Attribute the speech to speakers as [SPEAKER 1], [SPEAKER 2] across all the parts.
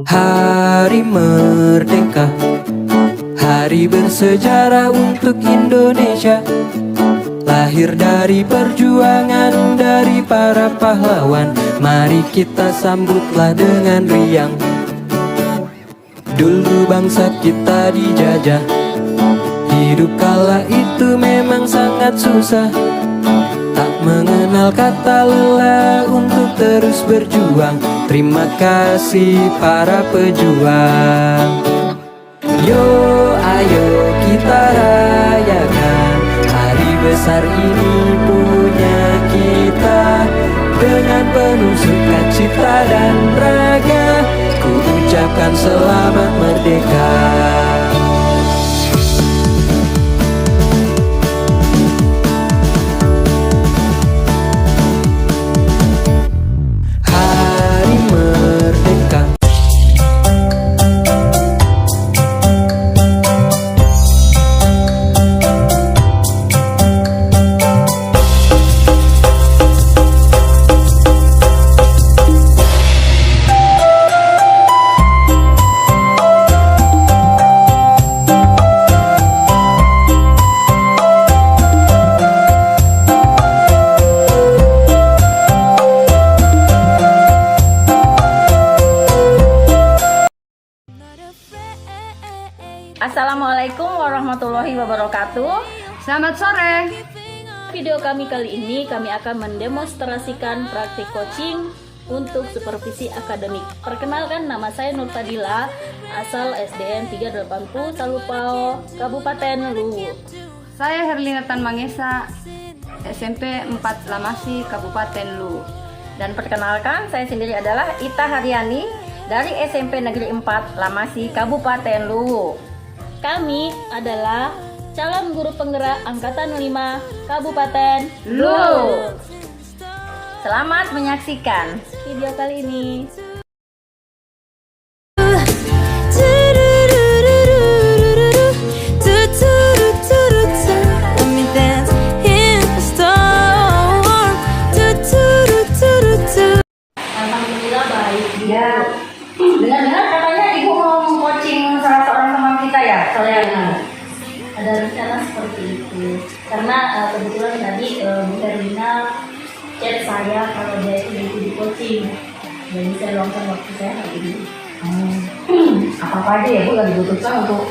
[SPEAKER 1] Hari Merdeka, hari bersejarah untuk Indonesia. Lahir dari perjuangan dari para pahlawan. Mari kita sambutlah dengan riang. Dulu bangsa kita dijajah, hidup kala itu memang sangat susah. Tak mengenal kata lelah untuk terus berjuang. Terima kasih para pejuang. Yo, ayo kita rayakan hari besar ini punya kita. Dengan penuh sukacita dan raga, ku ucapkan selamat merdeka.
[SPEAKER 2] Assalamualaikum warahmatullahi wabarakatuh.
[SPEAKER 3] Selamat sore.
[SPEAKER 2] Video kami kali ini kami akan mendemonstrasikan praktik coaching untuk supervisi akademik. Perkenalkan, nama saya Nur Fadila, asal SDN 380 Talupao, Kabupaten Luwu.
[SPEAKER 3] Saya Herlina Tan Mangesa, SMP 4 Lamasi, Kabupaten Luwu.
[SPEAKER 2] Dan perkenalkan, saya sendiri adalah Ita Haryani dari SMP Negeri 4 Lamasi, Kabupaten Luwu. Kami adalah calon guru penggerak Angkatan 5 Kabupaten Luwu. Selamat menyaksikan video kali ini. Alhamdulillah baik. Ya. Dengar-dengar katanya ibu mau coaching salah seorang teman kita ya, soalnya ada rencana seperti itu. Karena kebetulan tadi Bu Herlina chat saya kalau dia itu di coaching, jadi saya luangkan waktu saya hari ini.
[SPEAKER 3] Apa aja ya Bu yang dibutuhkan untuk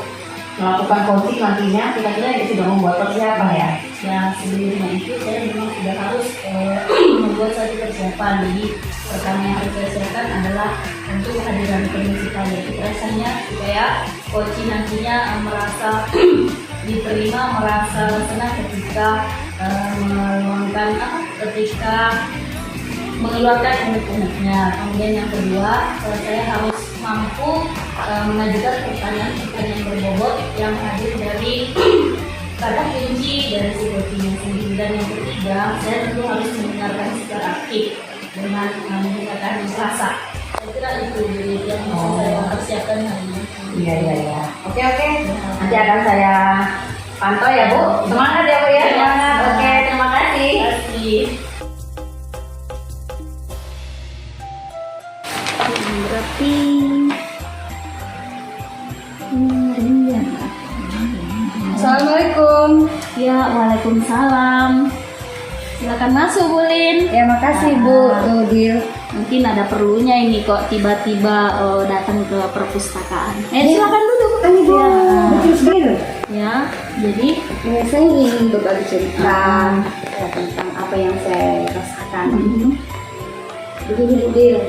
[SPEAKER 3] melakukan coaching nantinya? Kira-kira dia sudah membuat persiapan ya?
[SPEAKER 2] Ya, sebelumnya itu saya memang sudah harus membuat satu persiapan. Jadi pertama yang harus saya siapkan adalah untuk kehadiran prinsipal, yaitu rasanya supaya coaching nantinya merasa diterima, merasa senang ketika meluangkan ketika mengeluarkan unek-uneknya. Kemudian yang kedua, saya harus mampu mengajukan pertanyaan berbobot yang hadir dari kata kunci dari si coachingnya sendiri. Dan yang ketiga, saya tentu harus mendengarkan secara aktif dengan menggunakan rasa. Saya kira itu yang saya persiapkan hari ini.
[SPEAKER 3] Iya. Oke. Nanti akan saya pantau ya Bu. Semangat ya Bu ya.
[SPEAKER 2] Semangat.
[SPEAKER 3] Oke, terima kasih.
[SPEAKER 2] Terima kasih. Berarti
[SPEAKER 3] Assalamualaikum.
[SPEAKER 2] ya, waalaikumsalam. Silakan masuk Bu Lin.
[SPEAKER 3] Ya, makasih Bu Nudil.
[SPEAKER 2] Mungkin ada perlunya ini kok tiba-tiba datang ke perpustakaan. Silakan duduk.
[SPEAKER 3] Ibu, betul sekali.
[SPEAKER 2] Ya, jadi
[SPEAKER 3] Saya ingin berbagi cerita tentang apa yang saya rasakan. Begini Bu Dil,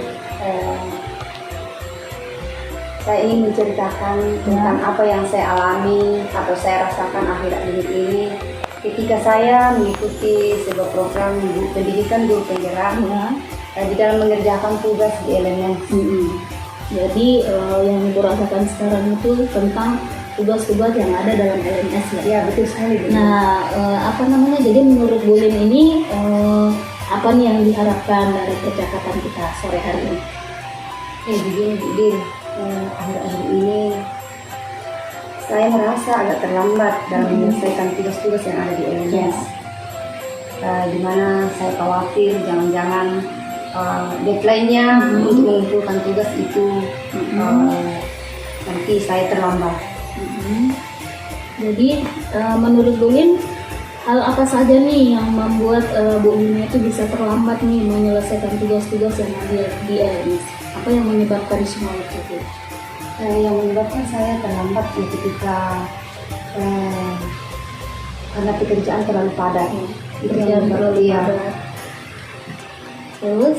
[SPEAKER 3] saya ingin menceritakan tentang apa yang saya alami atau saya rasakan akhir-akhir ini ketika saya mengikuti sebuah program pendidikan guru penggerak di dalam mengerjakan tugas di LMS.
[SPEAKER 2] Jadi yang Ibu rasakan sekarang itu tentang tugas-tugas yang ada dalam LMS ya.
[SPEAKER 3] Ya, betul sekali.
[SPEAKER 2] Nah, jadi menurut Bu Lin ini apa nih yang diharapkan dari percakapan kita sore hari ini?
[SPEAKER 3] Begini Bu Dil, akhir-akhir ini saya merasa agak terlambat dalam menyelesaikan tugas-tugas yang ada di LMS. Di mana saya khawatir jangan-jangan deadline-nya untuk mengumpulkan tugas itu nanti saya terlambat.
[SPEAKER 2] Jadi menurut Bu Lin, hal apa saja nih yang membuat Bu Lina itu bisa terlambat nih menyelesaikan tugas-tugas yang ada di LMS? Apa yang menyebabkan semua itu, Bu?
[SPEAKER 3] Yang menyebabkan saya terlambat ketika karena pekerjaan terlalu padat. Itu yang
[SPEAKER 2] terlalu
[SPEAKER 3] ya.
[SPEAKER 2] padat. Terus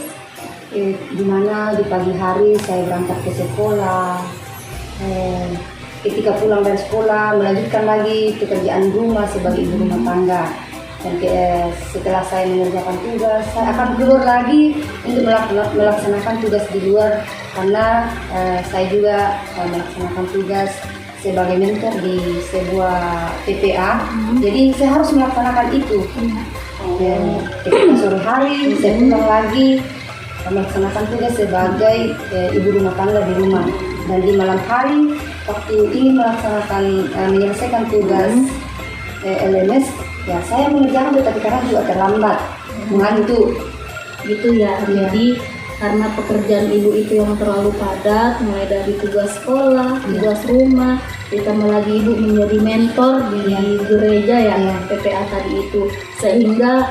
[SPEAKER 3] Di mana di pagi hari saya berangkat ke sekolah, ketika pulang dari sekolah melanjutkan lagi pekerjaan rumah sebagai ibu rumah tangga, dan setelah saya mengerjakan tugas saya akan keluar lagi untuk melaksanakan tugas di luar, karena saya juga melaksanakan tugas sebagai mentor di sebuah TPA. Jadi saya harus melaksanakan itu. Ketika sore hari saya pulang lagi melaksanakan tugas sebagai ibu rumah tangga di rumah, dan di malam hari waktu ingin menyelesaikan tugas LMS, ya saya mengerjakan tetapi kadang juga terlambat, mengantuk
[SPEAKER 2] gitu ya. Jadi karena pekerjaan ibu itu yang terlalu padat, mulai dari tugas sekolah, tugas rumah, ditambah lagi ibu menjadi mentor di gereja ya, PPA tadi itu, sehingga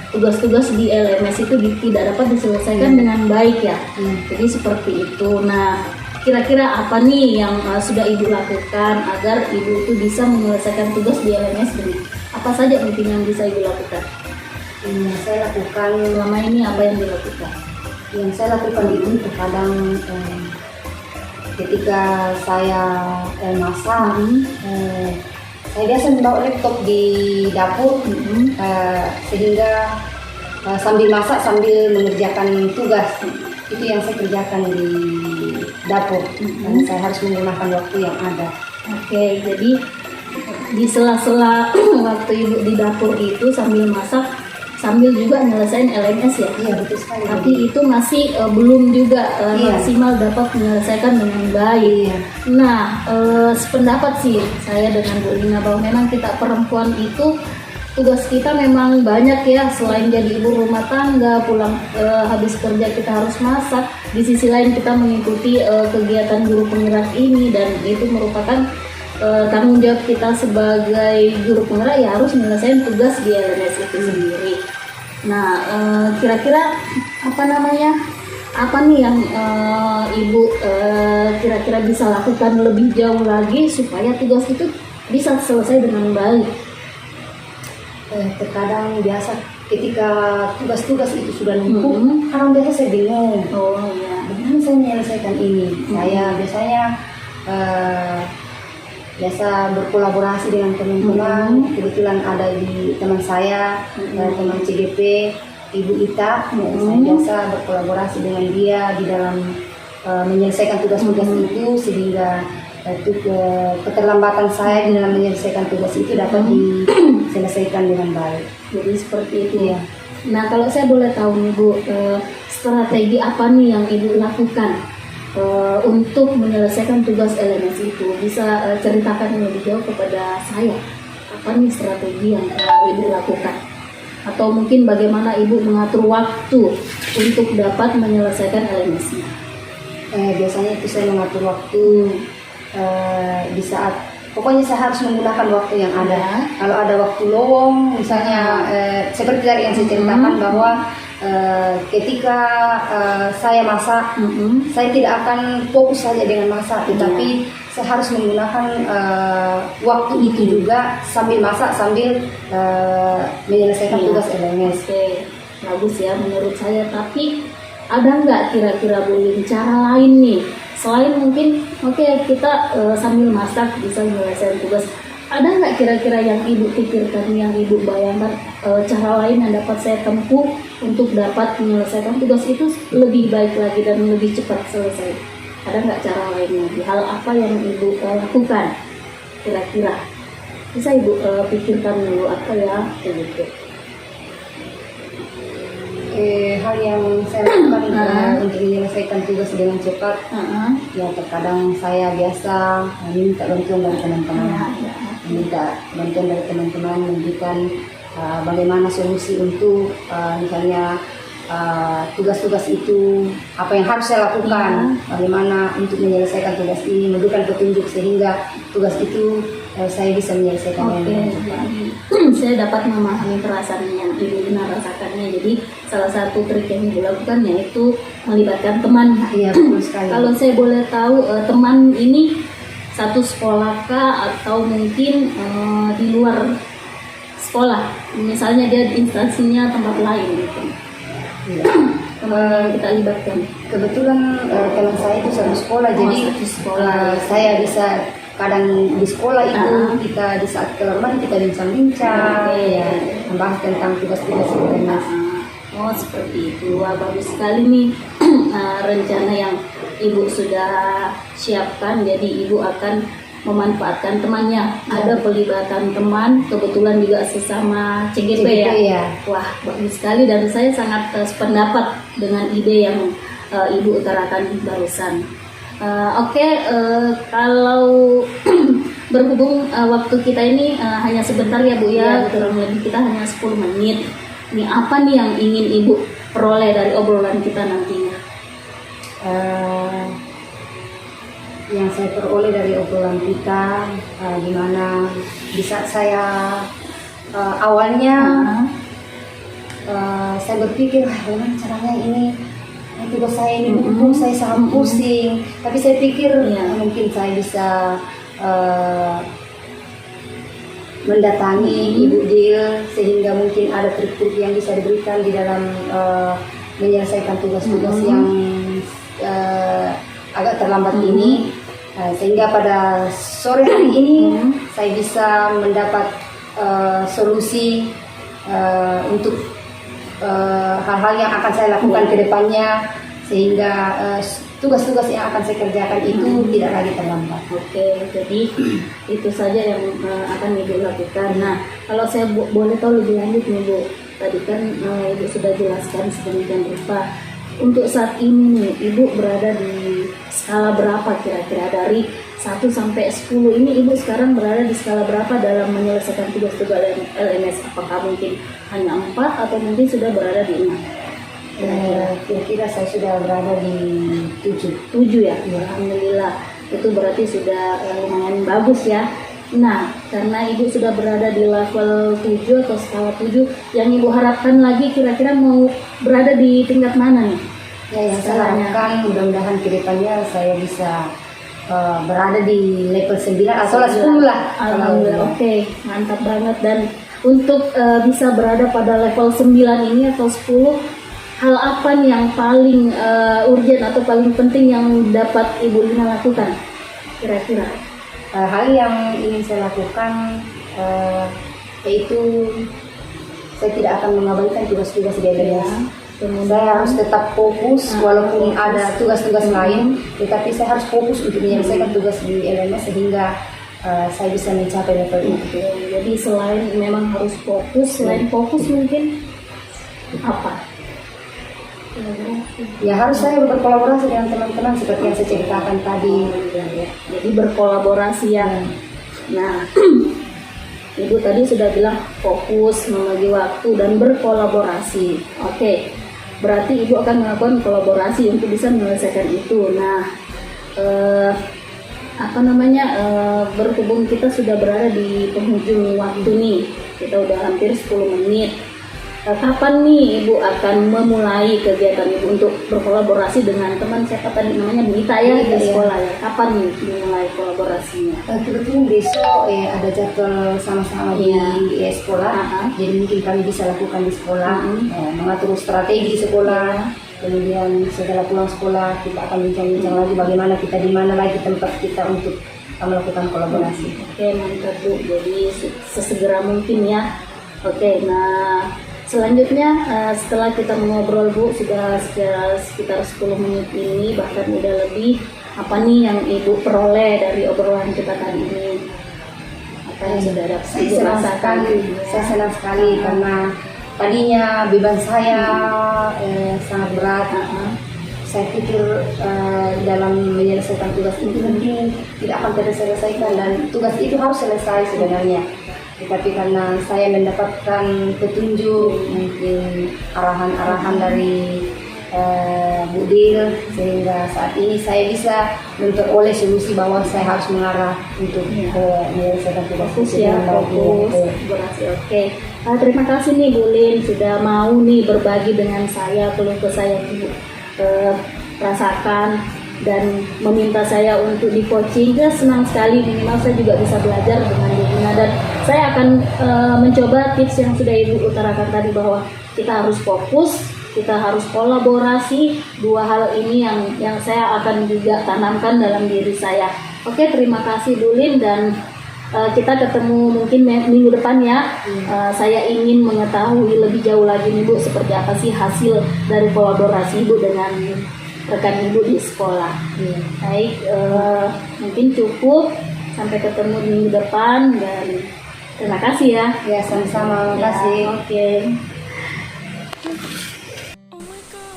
[SPEAKER 2] tugas-tugas di LMS itu tidak dapat diselesaikan dengan baik ya. Jadi seperti itu. Nah, kira-kira apa nih yang sudah ibu lakukan agar ibu itu bisa menyelesaikan tugas di LMS ini? Apa saja mungkin yang bisa ibu lakukan?
[SPEAKER 3] Yang saya lakukan
[SPEAKER 2] Selama ini apa yang dilakukan?
[SPEAKER 3] Yang saya lakukan itu terkadang ketika saya masak, saya biasa membawa laptop di dapur, sehingga sambil masak sambil mengerjakan tugas. Itu yang saya kerjakan di dapur, dan saya harus menggunakan waktu yang ada.
[SPEAKER 2] Oke, jadi di sela-sela waktu ibu di dapur itu sambil masak, sambil juga nyelesain LMS ya?
[SPEAKER 3] Iya, betul sekali.
[SPEAKER 2] Tapi itu masih belum juga maksimal dapat menyelesaikan dengan baik.
[SPEAKER 3] Iya.
[SPEAKER 2] Nah, sependapat sih saya dengan Bu Lina bahwa memang kita perempuan itu tugas kita memang banyak ya. Selain jadi ibu rumah tangga, pulang habis kerja kita harus masak. Di sisi lain kita mengikuti kegiatan guru penggerak ini, dan itu merupakan tanggung jawab kita sebagai guru penggerak ya, harus menyelesaikan tugas di LMS itu sendiri. Nah, kira-kira apa nih yang ibu kira-kira bisa lakukan lebih jauh lagi supaya tugas itu bisa selesai dengan baik?
[SPEAKER 3] Terkadang biasa ketika tugas-tugas itu sudah numpuk, kadang biasa saya bingung.
[SPEAKER 2] Oh iya.
[SPEAKER 3] Bagaimana saya menyelesaikan ini? Saya biasanya biasa berkolaborasi dengan teman-teman. Kebetulan ada di teman saya, teman CGP, Ibu Ita. Saya biasa berkolaborasi dengan dia di dalam menyelesaikan tugas-tugas itu, sehingga keterlambatan saya di dalam menyelesaikan tugas itu dapat diselesaikan dengan baik.
[SPEAKER 2] Jadi seperti itu ya. Nah, kalau saya boleh tahu nih Bu, strategi apa nih yang ibu lakukan untuk menyelesaikan tugas LMS itu? Bisa ceritakan lebih jauh kepada saya. Apa nih strategi yang ibu lakukan? Atau mungkin bagaimana ibu mengatur waktu untuk dapat menyelesaikan LMS-nya?
[SPEAKER 3] Biasanya itu saya mengatur waktu di saat, pokoknya saya harus menggunakan waktu yang ada. Kalau ada waktu lowong, misalnya seperti tadi yang saya ceritakan bahwa ketika saya masak, saya tidak akan fokus saja dengan masak, tetapi saya harus menggunakan waktu itu juga sambil masak, sambil menyelesaikan tugas LMS.
[SPEAKER 2] Oke, bagus ya menurut saya. Tapi ada nggak kira-kira Bu Lin cara lain nih? Selain mungkin kita sambil masak bisa menyelesaikan tugas, ada nggak kira-kira yang ibu pikirkan, yang ibu bayangkan cara lain yang dapat saya tempuh untuk dapat menyelesaikan tugas itu lebih baik lagi dan lebih cepat selesai? Ada nggak cara lainnya? Hal apa yang ibu lakukan kira-kira? Bisa ibu pikirkan dulu apa ya gitu.
[SPEAKER 3] Hal yang saya lakukan untuk menyelesaikan tugas dengan cepat, ya terkadang saya biasa minta bantuan dari teman-teman, menunjukkan bagaimana solusi untuk misalnya tugas-tugas itu, apa yang harus saya lakukan, bagaimana untuk menyelesaikan tugas ini, memberikan petunjuk sehingga tugas itu saya bisa menyelesaikan dengan cepat.
[SPEAKER 2] Saya dapat memahami perasaan yang Ibu Lina rasakannya. Jadi salah satu trik yang Ibu lakukan yaitu melibatkan teman.
[SPEAKER 3] Iya, betul sekali.
[SPEAKER 2] Kalau saya boleh tahu, teman ini satu sekolah kah atau mungkin di luar sekolah? Misalnya dia instansinya tempat lain gitu.
[SPEAKER 3] Iya.
[SPEAKER 2] Kita libatkan.
[SPEAKER 3] Kebetulan teman saya itu satu sekolah, jadi
[SPEAKER 2] satu sekolah.
[SPEAKER 3] saya bisa kadang di sekolah itu kita di saat keluar kita bincang-bincang, ya, membahas tentang tugas-tugas sebenarnya.
[SPEAKER 2] Oh seperti itu, wah bagus sekali nih rencana yang Ibu sudah siapkan. Jadi Ibu akan memanfaatkan temannya, ada pelibatan teman, kebetulan juga sesama CGP ya.
[SPEAKER 3] Ya.
[SPEAKER 2] Wah bagus sekali dan saya sangat sependapat dengan ide yang Ibu utarakan barusan. Kalau berhubung waktu kita ini hanya sebentar ya Bu ya, kurang lebih kita hanya 10 menit. Ini apa nih yang ingin Ibu peroleh dari obrolan kita nantinya?
[SPEAKER 3] Yang saya peroleh dari obrolan kita, dimana di saat saya awalnya saya berpikir bagaimana caranya ini tugas saya ini numpuk, saya sangat pusing. Tapi saya pikir mungkin saya bisa mendatangi Ibu Dil sehingga mungkin ada trik-trik yang bisa diberikan di dalam menyelesaikan tugas-tugas yang agak terlambat ini, sehingga pada sore hari ini saya bisa mendapat solusi untuk hal-hal yang akan saya lakukan ke depannya, sehingga tugas-tugas yang akan saya kerjakan itu tidak lagi terlambat.
[SPEAKER 2] Oke, jadi itu saja yang akan Ibu lakukan. Nah, kalau saya boleh tahu lebih lanjut nih Bu, tadi kan Ibu sudah jelaskan sedemikian rupa. Untuk saat ini nih, Ibu berada di skala berapa kira-kira dari 1 sampai 10 ini? Ibu sekarang berada di skala berapa dalam menyelesaikan tugas-tugas LMS? Apakah mungkin hanya 4 atau mungkin sudah berada di 6?
[SPEAKER 3] Kira-kira saya sudah berada di 7
[SPEAKER 2] ya? Alhamdulillah, itu berarti sudah lumayan bagus ya. Nah, karena Ibu sudah berada di level 7 atau skala 7, yang Ibu harapkan lagi kira-kira mau berada di tingkat mana nih?
[SPEAKER 3] Ya, yang saya harapkan mudah-mudahan ke depannya saya bisa berada di level 9 atau 10 lah.
[SPEAKER 2] Alhamdulillah, oke, mantap banget. Dan untuk bisa berada pada level 9 ini atau 10, hal apa nih yang paling urgent atau paling penting yang dapat Ibu Lina lakukan kira-kira?
[SPEAKER 3] Hal yang ingin saya lakukan yaitu saya tidak akan mengabaikan tugas-tugas di LMS. Saya harus tetap fokus walaupun ada tugas-tugas lain, tetapi saya harus fokus untuk menyelesaikan tugas di LMS sehingga saya bisa mencapai level itu.
[SPEAKER 2] Jadi selain memang harus fokus, selain fokus mungkin apa?
[SPEAKER 3] Ya harus saya berkolaborasi dengan teman-teman seperti yang saya ceritakan tadi.
[SPEAKER 2] Jadi berkolaborasi ya. Nah, Ibu tadi sudah bilang fokus, membagi waktu dan berkolaborasi. Oke, berarti Ibu akan melakukan kolaborasi untuk bisa menyelesaikan itu. Nah, berhubung kita sudah berada di penghujung waktu nih, kita udah hampir 10 menit. Kapan nih Ibu akan memulai kegiatan Ibu untuk berkolaborasi dengan teman siapa tadi namanya Bunita ya di sekolah ya? Kapan nih dimulai kolaborasinya?
[SPEAKER 3] Kebetulan besok ada jadwal sama-sama di sekolah, jadi mungkin kami bisa lakukan di sekolah, mengatur strategi di sekolah, kemudian setelah pulang sekolah kita akan bincang-bincang lagi bagaimana kita di mana lagi tempat kita untuk melakukan kolaborasi.
[SPEAKER 2] Oke, mantap Bu, jadi sesegera mungkin ya. Oke, nah selanjutnya setelah kita mengobrol Bu sudah sekitar 10 menit ini, bahkan udah lebih, apa nih yang Ibu peroleh dari obrolan kita kali ini? Apa yang sudah dapat Ibu rasakan?
[SPEAKER 3] Saya senang sekali karena tadinya beban saya sangat berat. Saya pikir dalam menyelesaikan tugas itu mungkin tidak akan terselesaikan dan tugas itu harus selesai sebenarnya. Tetapi karena saya mendapatkan petunjuk, mungkin arahan-arahan dari Bu Dil, sehingga saat ini saya bisa memperoleh solusi bahwa saya harus mengarah untuk menyelesaikan tugas
[SPEAKER 2] Fokus ya,
[SPEAKER 3] dengan baik.
[SPEAKER 2] fokus berhasil. Oke. Terima kasih nih Bu Lin sudah mau nih berbagi dengan saya keluh kesah yang Ibu rasakan dan meminta saya untuk di coaching. Ya, senang sekali, minimal saya juga bisa belajar dengan Bu Lina, dan saya akan mencoba tips yang sudah Ibu utarakan tadi bahwa kita harus fokus, kita harus kolaborasi. Dua hal ini yang saya akan juga tanamkan dalam diri saya. Oke, terima kasih Bu Lin, dan kita ketemu mungkin minggu depan ya. Saya ingin mengetahui lebih jauh lagi nih Bu, seperti apa sih hasil dari kolaborasi Ibu dengan rekan Ibu di sekolah. Baik, mungkin cukup. Sampai ketemu minggu depan, dan terima kasih ya.
[SPEAKER 3] Ya, sama-sama. Terima kasih.
[SPEAKER 2] Oke.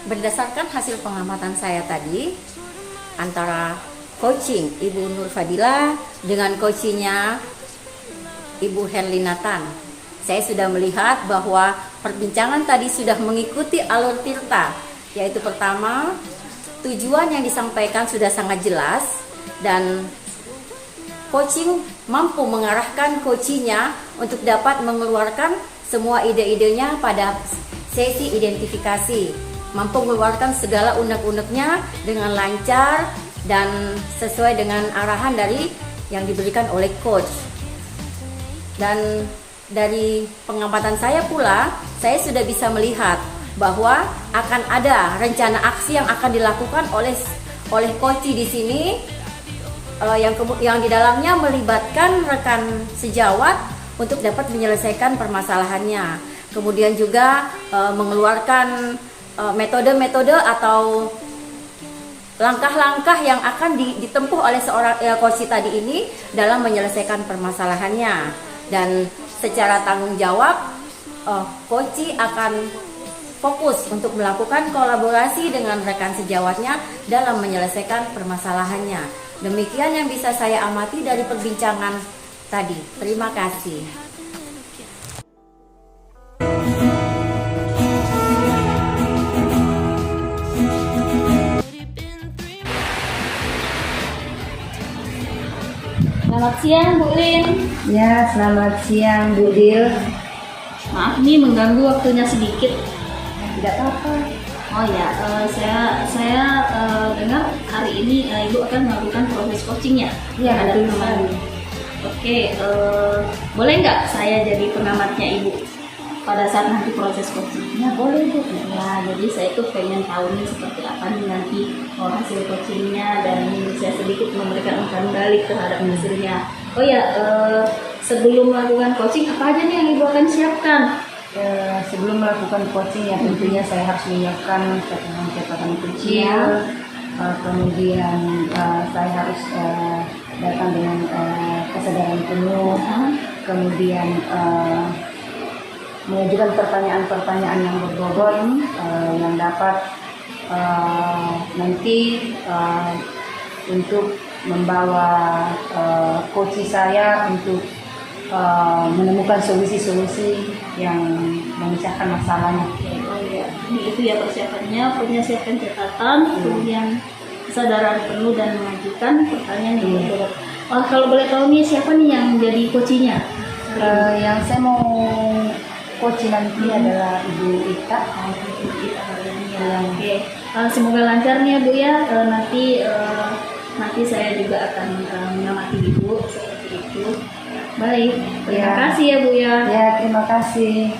[SPEAKER 4] Berdasarkan hasil pengamatan saya tadi, antara coaching Ibu Nur Fadila dengan coachingnya Ibu Herlinatan, saya sudah melihat bahwa perbincangan tadi sudah mengikuti alur Tirta, yaitu pertama, tujuan yang disampaikan sudah sangat jelas, dan coaching mampu mengarahkan coachingnya untuk dapat mengeluarkan semua ide-idenya pada sesi identifikasi, mampu mengeluarkan segala unek-uneknya dengan lancar dan sesuai dengan arahan dari yang diberikan oleh coach. Dan dari pengamatan saya pula, saya sudah bisa melihat bahwa akan ada rencana aksi yang akan dilakukan oleh coach di sini, yang di dalamnya melibatkan rekan sejawat untuk dapat menyelesaikan permasalahannya. Kemudian juga mengeluarkan metode-metode atau langkah-langkah yang akan ditempuh oleh seorang coach tadi ini dalam menyelesaikan permasalahannya. Dan secara tanggung jawab, coach akan fokus untuk melakukan kolaborasi dengan rekan sejawatnya dalam menyelesaikan permasalahannya. Demikian yang bisa saya amati dari perbincangan tadi. Terima kasih.
[SPEAKER 2] Selamat siang Bu Lin.
[SPEAKER 3] Ya, selamat siang Bu Dil.
[SPEAKER 2] Maaf nih mengganggu waktunya sedikit.
[SPEAKER 3] Tidak apa-apa.
[SPEAKER 2] Oh ya, saya dengar hari ini Ibu akan melakukan proses coachingnya.
[SPEAKER 3] Iya,
[SPEAKER 2] ada
[SPEAKER 3] betul
[SPEAKER 2] teman.
[SPEAKER 3] sekali.
[SPEAKER 2] Oke, boleh nggak saya jadi pengamatnya Ibu pada saat nanti proses coaching?
[SPEAKER 3] Ya, boleh Bu.
[SPEAKER 2] Ya, jadi saya tuh pengen tahu nih seperti apa nih nanti hasil coachingnya, dan saya sedikit memberikan umpan balik terhadap hasilnya. Oh ya, sebelum melakukan coaching apa aja nih yang Ibu akan siapkan?
[SPEAKER 3] Sebelum melakukan coaching ya tentunya saya harus menyiapkan catatan kecil.
[SPEAKER 2] Ya.
[SPEAKER 3] Kemudian saya harus datang dengan kesadaran penuh. Kemudian mengajukan pertanyaan-pertanyaan yang berbobot yang dapat nanti untuk membawa coach saya untuk menemukan solusi-solusi yang memecahkan masalahnya.
[SPEAKER 2] Oh ya, itu ya persiapannya, siapkan catatan, kemudian kesadaran penuh dan mengajukan pertanyaan yang berbobot. Kalau boleh tahu nih siapa nih yang jadi coachnya?
[SPEAKER 3] Yang saya mau coach nanti adalah Ibu Ita.
[SPEAKER 2] Oke, semoga lancar nih ya Bu ya. Nanti saya juga akan mengamati Ibu seperti itu. Baik, terima kasih ya Bu ya.
[SPEAKER 3] Ya, terima kasih.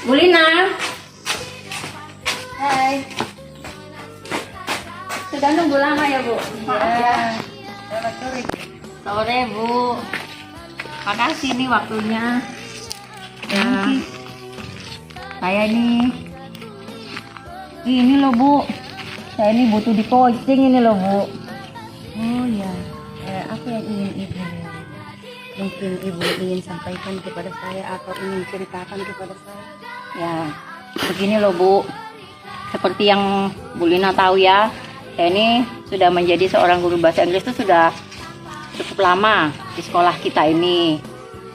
[SPEAKER 4] Bu Lina.
[SPEAKER 3] Hai.
[SPEAKER 4] Sudah nunggu lama ya Bu? Maaf ya.
[SPEAKER 3] Selamat sore.
[SPEAKER 4] Sore Bu. Makasih nih waktunya. Ya. Saya ini loh Bu. Saya ini butuh di coaching ini loh Bu.
[SPEAKER 3] Oh ya, apa yang ingin Ibu? mungkin Ibu ingin sampaikan kepada saya atau ingin ceritakan kepada saya?
[SPEAKER 4] Ya, begini loh Bu. Seperti yang Bu Lina tahu ya, saya ini sudah menjadi seorang guru bahasa Inggris itu sudah cukup lama di sekolah kita ini.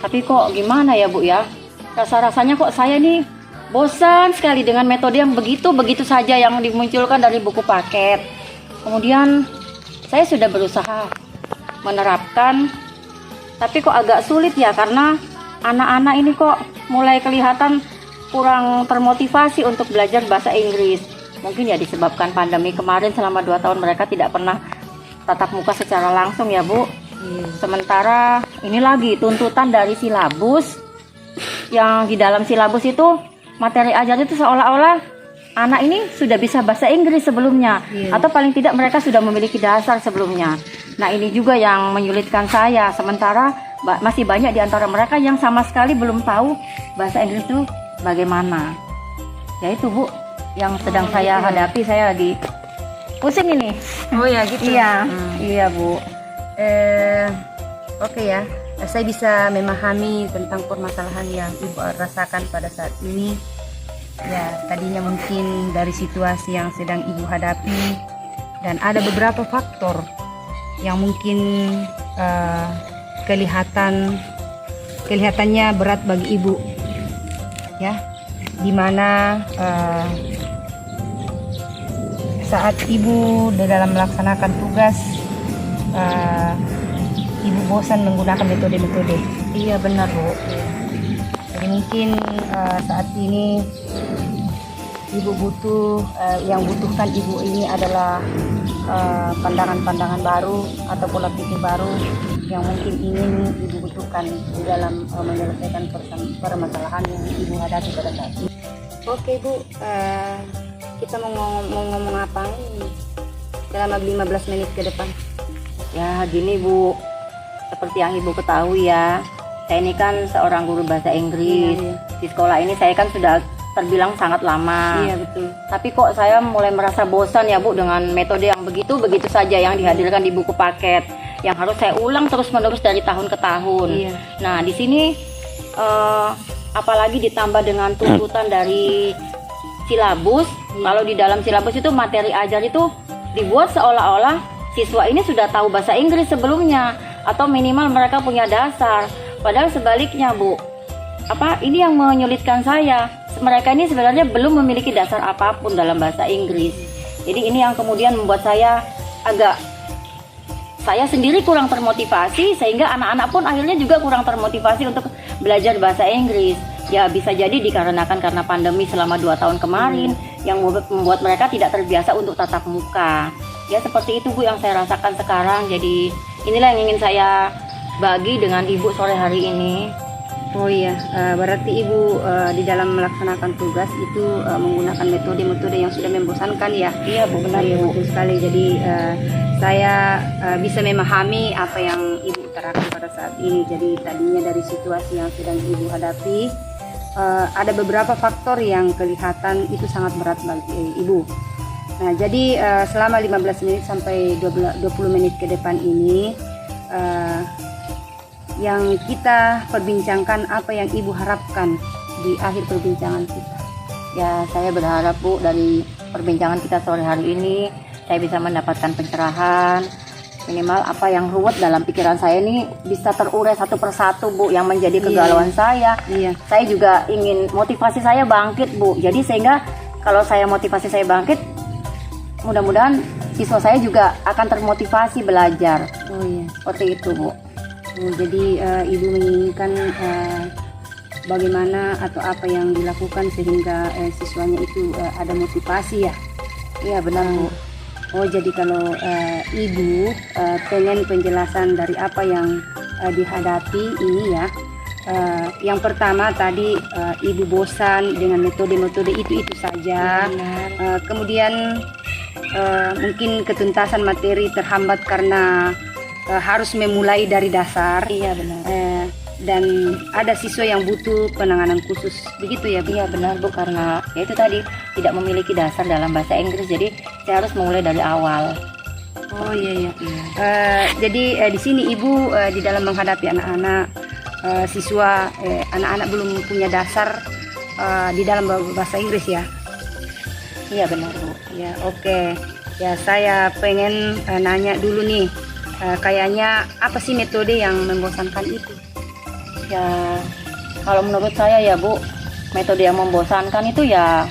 [SPEAKER 4] Tapi kok gimana ya Bu ya? Rasa-rasanya kok saya ini bosan sekali dengan metode yang begitu-begitu saja yang dimunculkan dari buku paket. Kemudian saya sudah berusaha menerapkan, tapi kok agak sulit ya, karena anak-anak ini kok mulai kelihatan kurang termotivasi untuk belajar bahasa Inggris. Mungkin ya disebabkan pandemi kemarin selama 2 tahun mereka tidak pernah tatap muka secara langsung ya Bu. Sementara ini lagi tuntutan dari silabus, yang di dalam silabus itu materi ajar itu seolah-olah anak ini sudah bisa bahasa Inggris sebelumnya, atau paling tidak mereka sudah memiliki dasar sebelumnya. Nah ini juga yang menyulitkan saya, sementara masih banyak di antara mereka yang sama sekali belum tahu bahasa Inggris itu bagaimana. Ya itu Bu, yang sedang saya hadapi, saya lagi pusing ini.
[SPEAKER 3] Oh ya gitu.
[SPEAKER 4] Iya, iya Bu.
[SPEAKER 3] Oke ya, saya bisa memahami tentang permasalahan yang Ibu rasakan pada saat ini. Ya, tadinya mungkin dari situasi yang sedang Ibu hadapi, dan ada beberapa faktor yang mungkin kelihatannya berat bagi Ibu, ya, dimana saat Ibu di dalam melaksanakan tugas, Ibu bosan menggunakan metode-metode.
[SPEAKER 4] Iya benar Bu.
[SPEAKER 3] Jadi mungkin saat ini Ibu butuh, yang butuhkan Ibu ini adalah pandangan-pandangan baru atau pola pikir baru yang mungkin ingin Ibu butuhkan di dalam menyelesaikan permasalahan yang Ibu hadapi pada saat ini. Oke Bu, kita mau ngomong apa ini selama 15 menit ke depan?
[SPEAKER 4] Ya gini Bu, seperti yang Ibu ketahui ya, saya ini kan seorang guru bahasa Inggris. Di sekolah ini saya kan sudah terbilang sangat lama.
[SPEAKER 3] Iya betul.
[SPEAKER 4] Tapi kok saya mulai merasa bosan ya Bu dengan metode yang begitu saja yang dihadirkan di buku paket, yang harus saya ulang terus-menerus dari tahun ke tahun.
[SPEAKER 3] Iya.
[SPEAKER 4] Nah di sini apalagi ditambah dengan tuntutan dari silabus. Kalau di dalam silabus itu materi ajar itu dibuat seolah-olah siswa ini sudah tahu bahasa Inggris sebelumnya, atau minimal mereka punya dasar. Padahal sebaliknya Bu, ini yang menyulitkan saya. Mereka ini sebenarnya belum memiliki dasar apapun dalam bahasa Inggris. Jadi ini yang kemudian membuat saya sendiri kurang termotivasi, sehingga anak-anak pun akhirnya juga kurang termotivasi untuk belajar bahasa Inggris. Ya bisa jadi dikarenakan karena pandemi selama 2 tahun kemarin yang membuat mereka tidak terbiasa untuk tatap muka. Ya seperti itu Bu yang saya rasakan sekarang. Jadi inilah yang ingin saya bagi dengan Ibu sore hari ini.
[SPEAKER 3] Oh iya, berarti Ibu di dalam melaksanakan tugas itu menggunakan metode-metode yang sudah membosankan ya?
[SPEAKER 4] Iya Bu, benar
[SPEAKER 3] iya,
[SPEAKER 4] Bu.
[SPEAKER 3] betul sekali. Jadi saya bisa memahami apa yang Ibu utarakan pada saat ini. Jadi tadinya dari situasi yang sedang Ibu hadapi, ada beberapa faktor yang kelihatan itu sangat berat bagi Ibu. Nah jadi selama 15 menit sampai 20 menit ke depan ini, yang kita perbincangkan apa yang Ibu harapkan di akhir perbincangan kita.
[SPEAKER 4] Ya saya berharap Bu dari perbincangan kita sore hari ini saya bisa mendapatkan pencerahan, minimal apa yang ruwet dalam pikiran saya ini bisa terurai satu persatu Bu, yang menjadi kegalauan saya.
[SPEAKER 3] Iya.
[SPEAKER 4] Saya juga ingin motivasi saya bangkit Bu, jadi sehingga kalau saya motivasi saya bangkit, mudah-mudahan siswa saya juga akan termotivasi belajar.
[SPEAKER 3] Oh iya.
[SPEAKER 4] Seperti itu Bu.
[SPEAKER 3] Jadi Ibu menginginkan bagaimana atau apa yang dilakukan sehingga siswanya itu ada motivasi ya?
[SPEAKER 4] Iya benar Bu.
[SPEAKER 3] Oh jadi kalau Ibu pengen penjelasan dari apa yang dihadapi ini ya, yang pertama tadi Ibu bosan dengan metode-metode itu saja. Kemudian mungkin ketuntasan materi terhambat karena harus memulai dari dasar.
[SPEAKER 4] Iya benar.
[SPEAKER 3] Dan ada siswa yang butuh penanganan khusus, begitu ya Bu?
[SPEAKER 4] Iya benar Bu, karena ya itu tadi tidak memiliki dasar dalam bahasa Inggris, jadi saya harus mulai dari awal.
[SPEAKER 3] Oh iya. Jadi di sini Ibu di dalam menghadapi anak-anak siswa, anak-anak belum punya dasar di dalam bahasa Inggris ya.
[SPEAKER 4] Iya benar Bu.
[SPEAKER 3] Ya, oke. Ya, saya pengen nanya dulu nih, kayaknya apa sih metode yang membosankan itu?
[SPEAKER 4] Ya kalau menurut saya ya Bu, metode yang membosankan itu ya,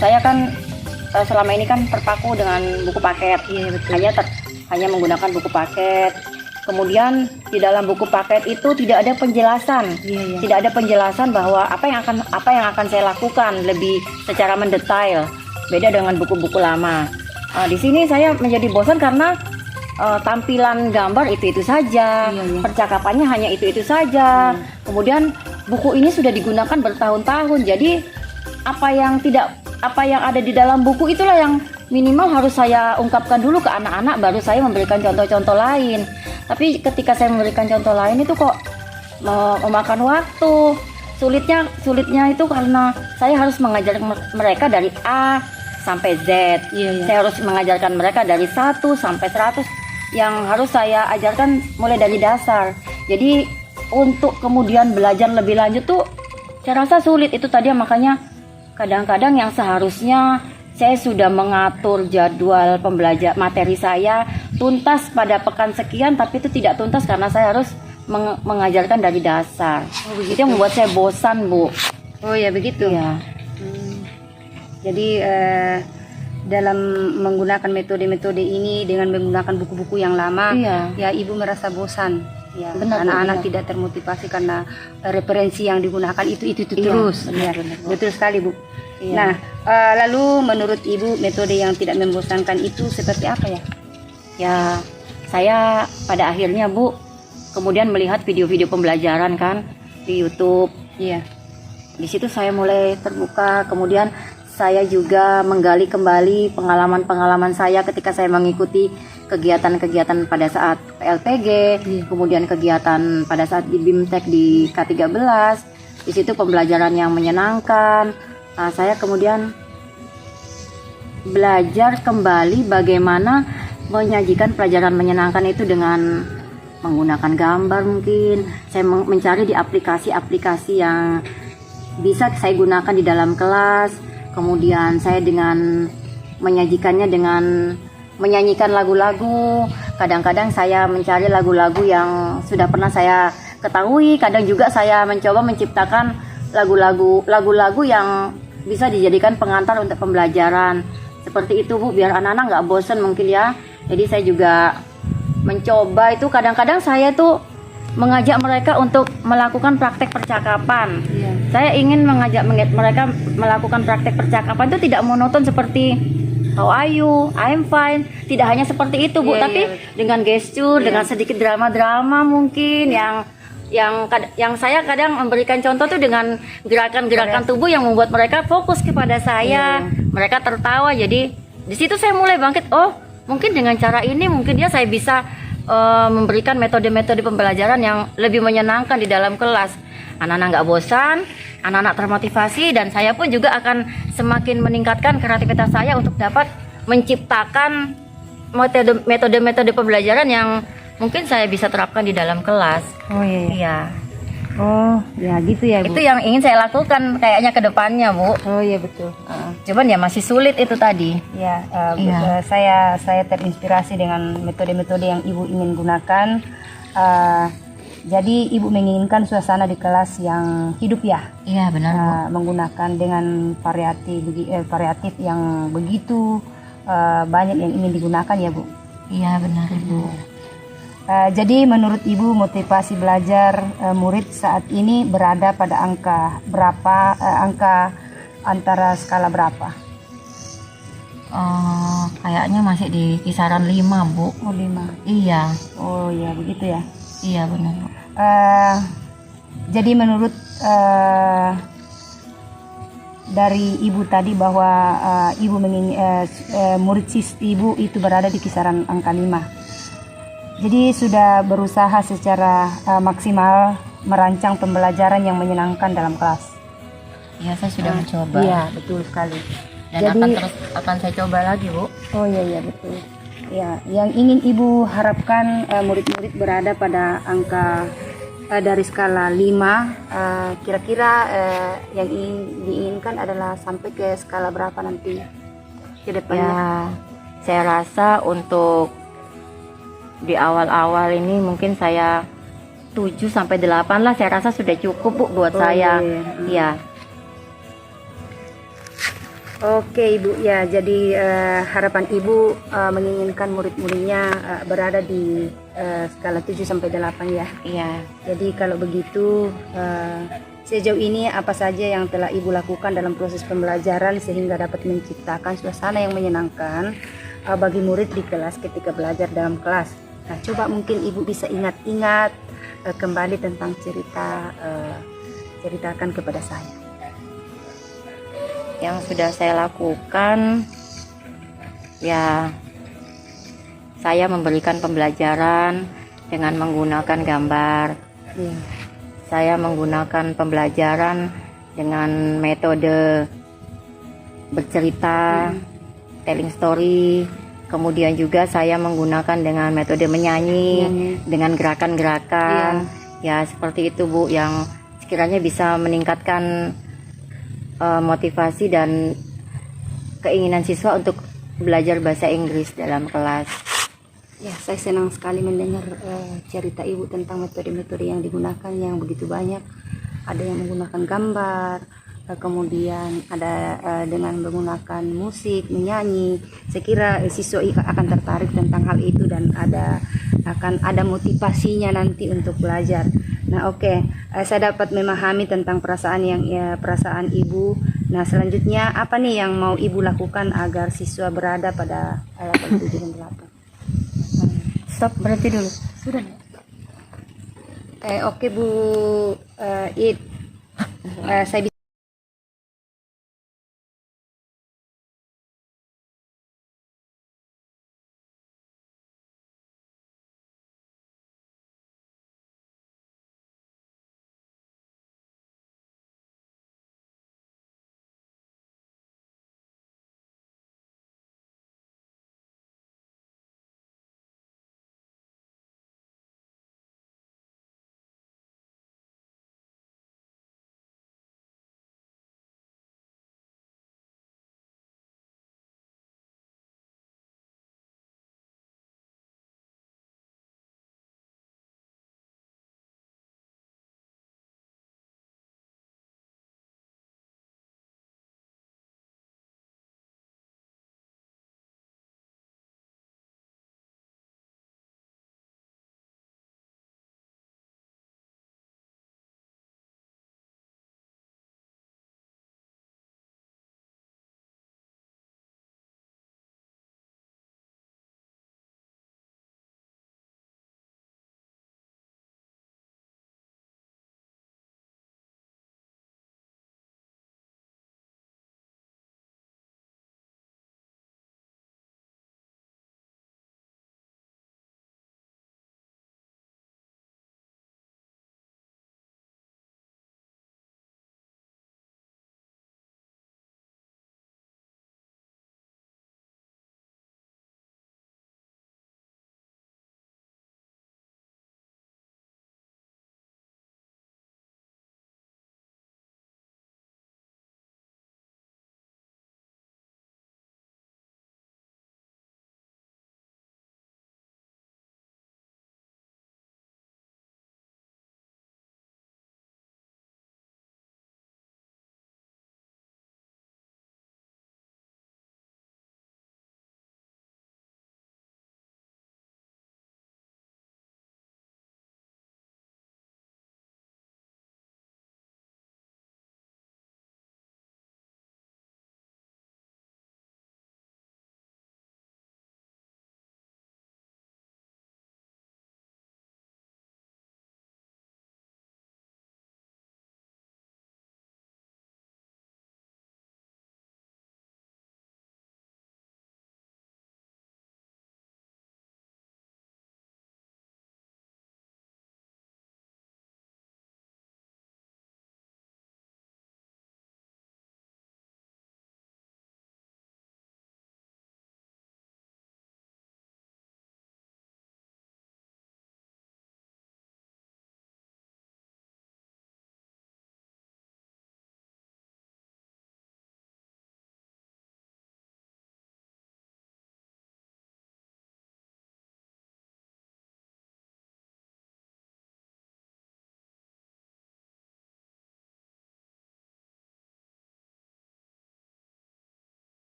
[SPEAKER 4] saya kan selama ini kan terpaku dengan buku paket.
[SPEAKER 3] Iya, betul.
[SPEAKER 4] Hanya menggunakan buku paket. Kemudian di dalam buku paket itu tidak ada penjelasan.
[SPEAKER 3] Iya.
[SPEAKER 4] Tidak ada penjelasan bahwa apa yang akan saya lakukan lebih secara mendetail. Beda dengan buku-buku lama. Di sini saya menjadi bosan karena tampilan gambar itu saja,
[SPEAKER 3] Iya.
[SPEAKER 4] percakapannya hanya itu saja. Kemudian buku ini sudah digunakan bertahun-tahun. Jadi apa yang ada di dalam buku itulah yang minimal harus saya ungkapkan dulu ke anak-anak, baru saya memberikan contoh-contoh lain. Tapi ketika saya memberikan contoh lain itu kok memakan waktu. Sulitnya itu karena saya harus mengajar mereka dari A sampai Z.
[SPEAKER 3] Iya.
[SPEAKER 4] Saya harus mengajarkan mereka dari 1 sampai 100 yang harus saya ajarkan mulai dari dasar. Jadi untuk kemudian belajar lebih lanjut tuh saya rasa sulit. Itu tadi makanya kadang-kadang yang seharusnya saya sudah mengatur jadwal pembelajaran materi saya tuntas pada pekan sekian, tapi itu tidak tuntas karena saya harus mengajarkan dari dasar. Itu yang membuat saya bosan Bu.
[SPEAKER 3] Oh ya, begitu.
[SPEAKER 4] Ya.
[SPEAKER 3] Jadi dalam menggunakan metode-metode ini dengan menggunakan buku-buku yang lama,
[SPEAKER 4] Iya.
[SPEAKER 3] ya Ibu merasa bosan. Ya,
[SPEAKER 4] Benar, Bu,
[SPEAKER 3] anak-anak
[SPEAKER 4] benar.
[SPEAKER 3] tidak termotivasi karena referensi yang digunakan itu
[SPEAKER 4] Iya,
[SPEAKER 3] terus.
[SPEAKER 4] benar,
[SPEAKER 3] Ya,
[SPEAKER 4] benar, Bu.
[SPEAKER 3] betul sekali Bu.
[SPEAKER 4] Iya.
[SPEAKER 3] Nah, lalu menurut Ibu metode yang tidak membosankan itu seperti apa ya?
[SPEAKER 4] Ya, saya pada akhirnya Bu kemudian melihat video-video pembelajaran kan di YouTube.
[SPEAKER 3] Iya.
[SPEAKER 4] Di situ saya mulai terbuka. Kemudian saya juga menggali kembali pengalaman-pengalaman saya ketika saya mengikuti kegiatan-kegiatan pada saat PLPG, kemudian kegiatan pada saat di BIMTEK di K13. Di situ pembelajaran yang menyenangkan. Saya kemudian belajar kembali bagaimana menyajikan pelajaran menyenangkan itu dengan menggunakan gambar mungkin. Saya mencari di aplikasi-aplikasi yang bisa saya gunakan di dalam kelas. Kemudian saya dengan menyajikannya dengan menyanyikan lagu-lagu. Kadang-kadang saya mencari lagu-lagu yang sudah pernah saya ketahui. Kadang juga saya mencoba menciptakan lagu-lagu yang bisa dijadikan pengantar untuk pembelajaran. Seperti itu Bu, biar anak-anak nggak bosan mungkin ya. Jadi saya juga mencoba itu, kadang-kadang saya tuh mengajak mereka untuk melakukan praktek percakapan.
[SPEAKER 3] Iya.
[SPEAKER 4] Saya ingin mengajak mereka melakukan praktek percakapan itu tidak monoton seperti how are you, I'm fine. Tidak hanya seperti itu Bu,
[SPEAKER 3] Iya,
[SPEAKER 4] tapi
[SPEAKER 3] iya.
[SPEAKER 4] dengan gestur, dengan sedikit drama-drama mungkin yang saya kadang memberikan contoh tuh dengan gerakan-gerakan tubuh yang membuat mereka fokus kepada saya. Mereka tertawa. Jadi di situ saya mulai bangkit. Oh, mungkin dengan cara ini mungkin saya bisa memberikan metode-metode pembelajaran yang lebih menyenangkan di dalam kelas. Anak-anak nggak bosan, anak-anak termotivasi, dan saya pun juga akan semakin meningkatkan kreativitas saya untuk dapat menciptakan metode-metode pembelajaran yang mungkin saya bisa terapkan di dalam kelas.
[SPEAKER 3] Oh iya.
[SPEAKER 4] Iya,
[SPEAKER 3] Oh, ya gitu ya Bu.
[SPEAKER 4] itu yang ingin saya lakukan kayaknya ke depannya Bu.
[SPEAKER 3] Oh iya, betul.
[SPEAKER 4] Cuman ya masih sulit itu tadi.
[SPEAKER 3] Ya,
[SPEAKER 4] Iya.
[SPEAKER 3] saya terinspirasi dengan metode-metode yang Ibu ingin gunakan. Jadi Ibu menginginkan suasana di kelas yang hidup ya,
[SPEAKER 4] Iya benar.
[SPEAKER 3] menggunakan dengan variatif yang begitu banyak yang ingin digunakan ya Bu.
[SPEAKER 4] Iya benar Ibu.
[SPEAKER 3] Jadi menurut Ibu motivasi belajar murid saat ini berada pada angka berapa? Angka antara skala berapa?
[SPEAKER 4] Kayaknya masih di kisaran 5 Bu.
[SPEAKER 3] Oh 5.
[SPEAKER 4] Iya,
[SPEAKER 3] Oh ya, begitu ya.
[SPEAKER 4] iya benar Bu.
[SPEAKER 3] Jadi menurut dari Ibu tadi bahwa Ibu murid Ibu itu berada di kisaran angka 5. Jadi sudah berusaha secara maksimal merancang pembelajaran yang menyenangkan dalam kelas.
[SPEAKER 4] Iya, saya sudah mencoba.
[SPEAKER 3] Iya, betul sekali.
[SPEAKER 4] Dan
[SPEAKER 3] Jadi
[SPEAKER 4] akan saya coba lagi Bu.
[SPEAKER 3] oh iya betul. Ya, yang ingin Ibu harapkan murid-murid berada pada angka dari skala 5, kira-kira yang diinginkan adalah sampai ke skala berapa nanti ke depannya?
[SPEAKER 4] Ya, saya rasa untuk di awal-awal ini mungkin saya 7 sampai 8 lah, saya rasa sudah cukup Bu buat
[SPEAKER 3] Oh,
[SPEAKER 4] saya.
[SPEAKER 3] iya.
[SPEAKER 4] Iya.
[SPEAKER 3] Oke Ibu, ya jadi harapan Ibu menginginkan murid-muridnya berada di skala 7 sampai 8 ya.
[SPEAKER 4] Iya.
[SPEAKER 3] Jadi kalau begitu sejauh ini apa saja yang telah Ibu lakukan dalam proses pembelajaran sehingga dapat menciptakan suasana yang menyenangkan bagi murid di kelas ketika belajar dalam kelas. Nah, coba mungkin Ibu bisa ingat-ingat kembali tentang ceritakan kepada saya.
[SPEAKER 4] Yang sudah saya lakukan, ya saya memberikan pembelajaran dengan menggunakan gambar.
[SPEAKER 3] Iya.
[SPEAKER 4] Saya menggunakan pembelajaran dengan metode bercerita, telling story. Kemudian juga saya menggunakan dengan metode menyanyi, dengan gerakan-gerakan. Ya seperti itu Bu, yang sekiranya bisa meningkatkan motivasi dan keinginan siswa untuk belajar bahasa Inggris dalam kelas.
[SPEAKER 3] Ya, saya senang sekali mendengar cerita Ibu tentang metode-metode yang digunakan yang begitu banyak. Ada yang menggunakan gambar, kemudian ada dengan menggunakan musik, menyanyi. Saya kira siswa akan tertarik tentang hal itu dan akan ada motivasinya nanti untuk belajar. Nah, oke. Saya dapat memahami tentang perasaan Ibu. Nah, selanjutnya apa nih yang mau Ibu lakukan agar siswa berada pada level 7 dan 8?
[SPEAKER 4] Stop, berhenti dulu.
[SPEAKER 3] Sudah. Oke Bu saya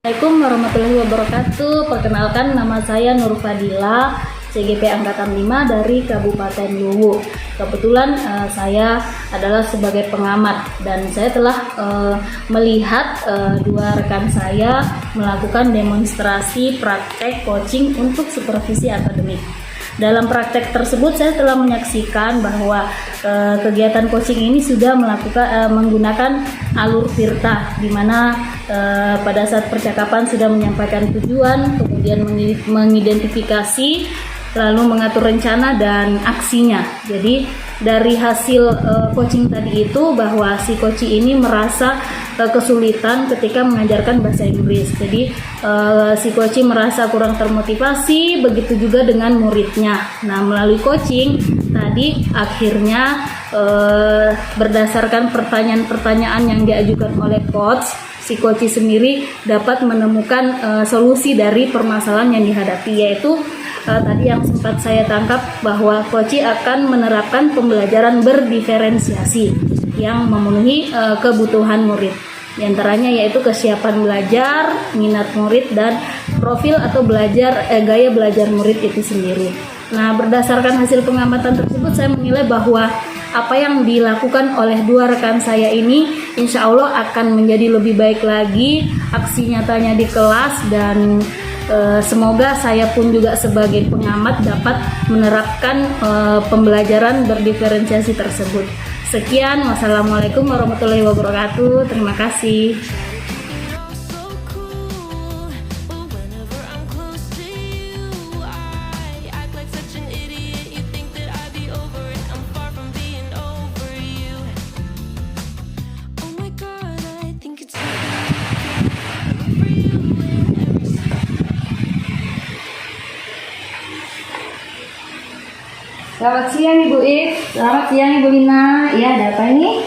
[SPEAKER 2] Assalamualaikum warahmatullahi wabarakatuh. Perkenalkan, nama saya Nur Fadila, CGP Angkatan 5 dari Kabupaten Luwu. Kebetulan saya adalah sebagai pengamat dan saya telah melihat dua rekan saya melakukan demonstrasi praktek coaching untuk supervisi akademik. Dalam praktek tersebut saya telah menyaksikan bahwa kegiatan coaching ini sudah menggunakan alur Virta, di mana pada saat percakapan sudah menyampaikan tujuan, kemudian mengidentifikasi, lalu mengatur rencana dan aksinya. Jadi dari hasil coaching tadi itu bahwa si coach ini merasa kesulitan ketika mengajarkan bahasa Inggris. Jadi si coach merasa kurang termotivasi, begitu juga dengan muridnya. Nah, melalui coaching tadi akhirnya berdasarkan pertanyaan-pertanyaan yang diajukan oleh coach, si coach sendiri dapat menemukan solusi dari permasalahan yang dihadapi, yaitu tadi yang sempat saya tangkap bahwa coach akan menerapkan pembelajaran berdiferensiasi yang memenuhi kebutuhan murid. Di antaranya yaitu kesiapan belajar, minat murid, dan profil atau gaya belajar murid itu sendiri. Nah, berdasarkan hasil pengamatan tersebut, saya menilai bahwa apa yang dilakukan oleh dua rekan saya ini insya Allah akan menjadi lebih baik lagi aksi nyatanya di kelas, dan semoga saya pun juga sebagai pengamat dapat menerapkan pembelajaran berdiferensiasi tersebut. Sekian, wassalamualaikum warahmatullahi wabarakatuh. Terima kasih.
[SPEAKER 3] Selamat siang Ibu Ik.
[SPEAKER 4] Selamat siang Ibu Lina. Iya, ada apa ini?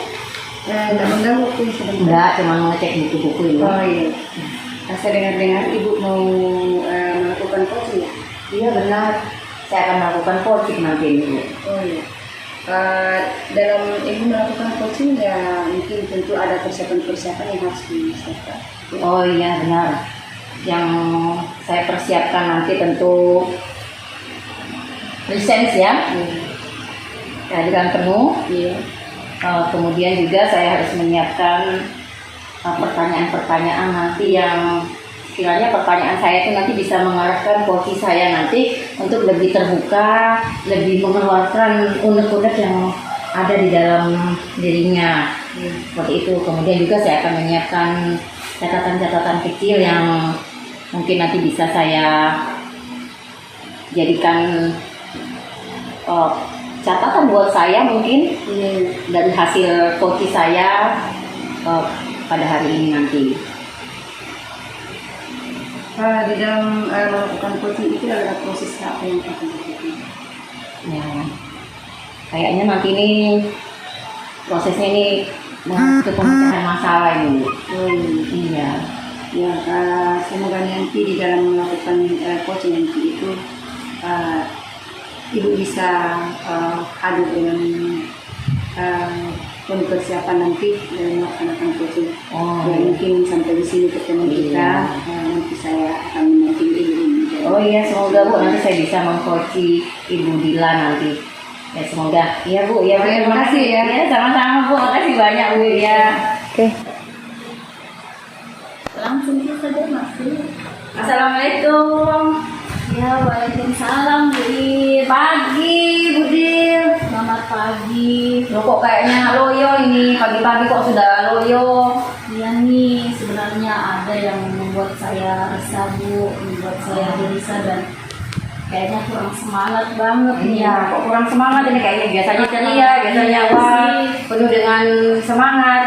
[SPEAKER 3] Nggak mengganggu tuh sebentar.
[SPEAKER 4] Enggak, cuma mau ngecek buku-buku ini.
[SPEAKER 3] Oh iya. Saya dengar-dengar Ibu mau melakukan coaching ya?
[SPEAKER 4] Iya benar. Saya akan melakukan coaching nanti ini.
[SPEAKER 3] Oh iya. Dalam Ibu melakukan coaching ya mungkin tentu ada persiapan-persiapan yang harus disiapkan.
[SPEAKER 4] Oh iya benar. Yang saya persiapkan nanti tentu lisensi ya, kehadiran penuh.
[SPEAKER 3] Iya.
[SPEAKER 4] Kemudian juga saya harus menyiapkan pertanyaan-pertanyaan nanti yang kiranya pertanyaan saya itu nanti bisa mengarahkan posisi saya nanti untuk lebih terbuka, lebih mengeluarkan unek-unek yang ada di dalam dirinya. Seperti itu. Kemudian juga saya akan menyiapkan catatan-catatan kecil yang mungkin nanti bisa saya jadikan catatan buat saya mungkin dari hasil coaching saya pada hari ini nanti.
[SPEAKER 3] Di dalam melakukan coaching itu ada proses apa yang akan dilakukan?
[SPEAKER 4] Ya, kayaknya nanti ini prosesnya ini untuk pemecahan masalah ini. Iya.
[SPEAKER 3] Ya, semoga nanti di dalam melakukan coaching nanti itu Ibu bisa hadir dengan penuh persiapan nanti dalam melaksanakan coaching. Ya, mungkin sampai di sini ketemu kita. Nanti saya akan menampingi Ibu.
[SPEAKER 4] Oh iya, semoga Bu nanti saya bisa mengcoaching Ibu Dila nanti. Ya semoga. Iya Bu, ya Bu.
[SPEAKER 3] Terima kasih ya.
[SPEAKER 4] Ya sama-sama Bu, makasih banyak Bu ya.
[SPEAKER 3] Oke.
[SPEAKER 2] Langsung saja masuk.
[SPEAKER 4] Assalamualaikum.
[SPEAKER 2] Ya, waalaikumsalam Bu Il.
[SPEAKER 4] Pagi Bu Dil.
[SPEAKER 2] Selamat pagi.
[SPEAKER 4] Loh kok kayaknya loyo ini, pagi-pagi kok sudah loyo.
[SPEAKER 2] Iya nih, sebenarnya ada yang membuat saya resah Bu, membuat saya gelisah dan kayaknya kurang semangat banget nih.
[SPEAKER 4] Iya, kok kurang semangat ini kayaknya biasanya ceria, biasanya
[SPEAKER 2] Iya
[SPEAKER 4] wah
[SPEAKER 2] sih.
[SPEAKER 4] penuh dengan semangat.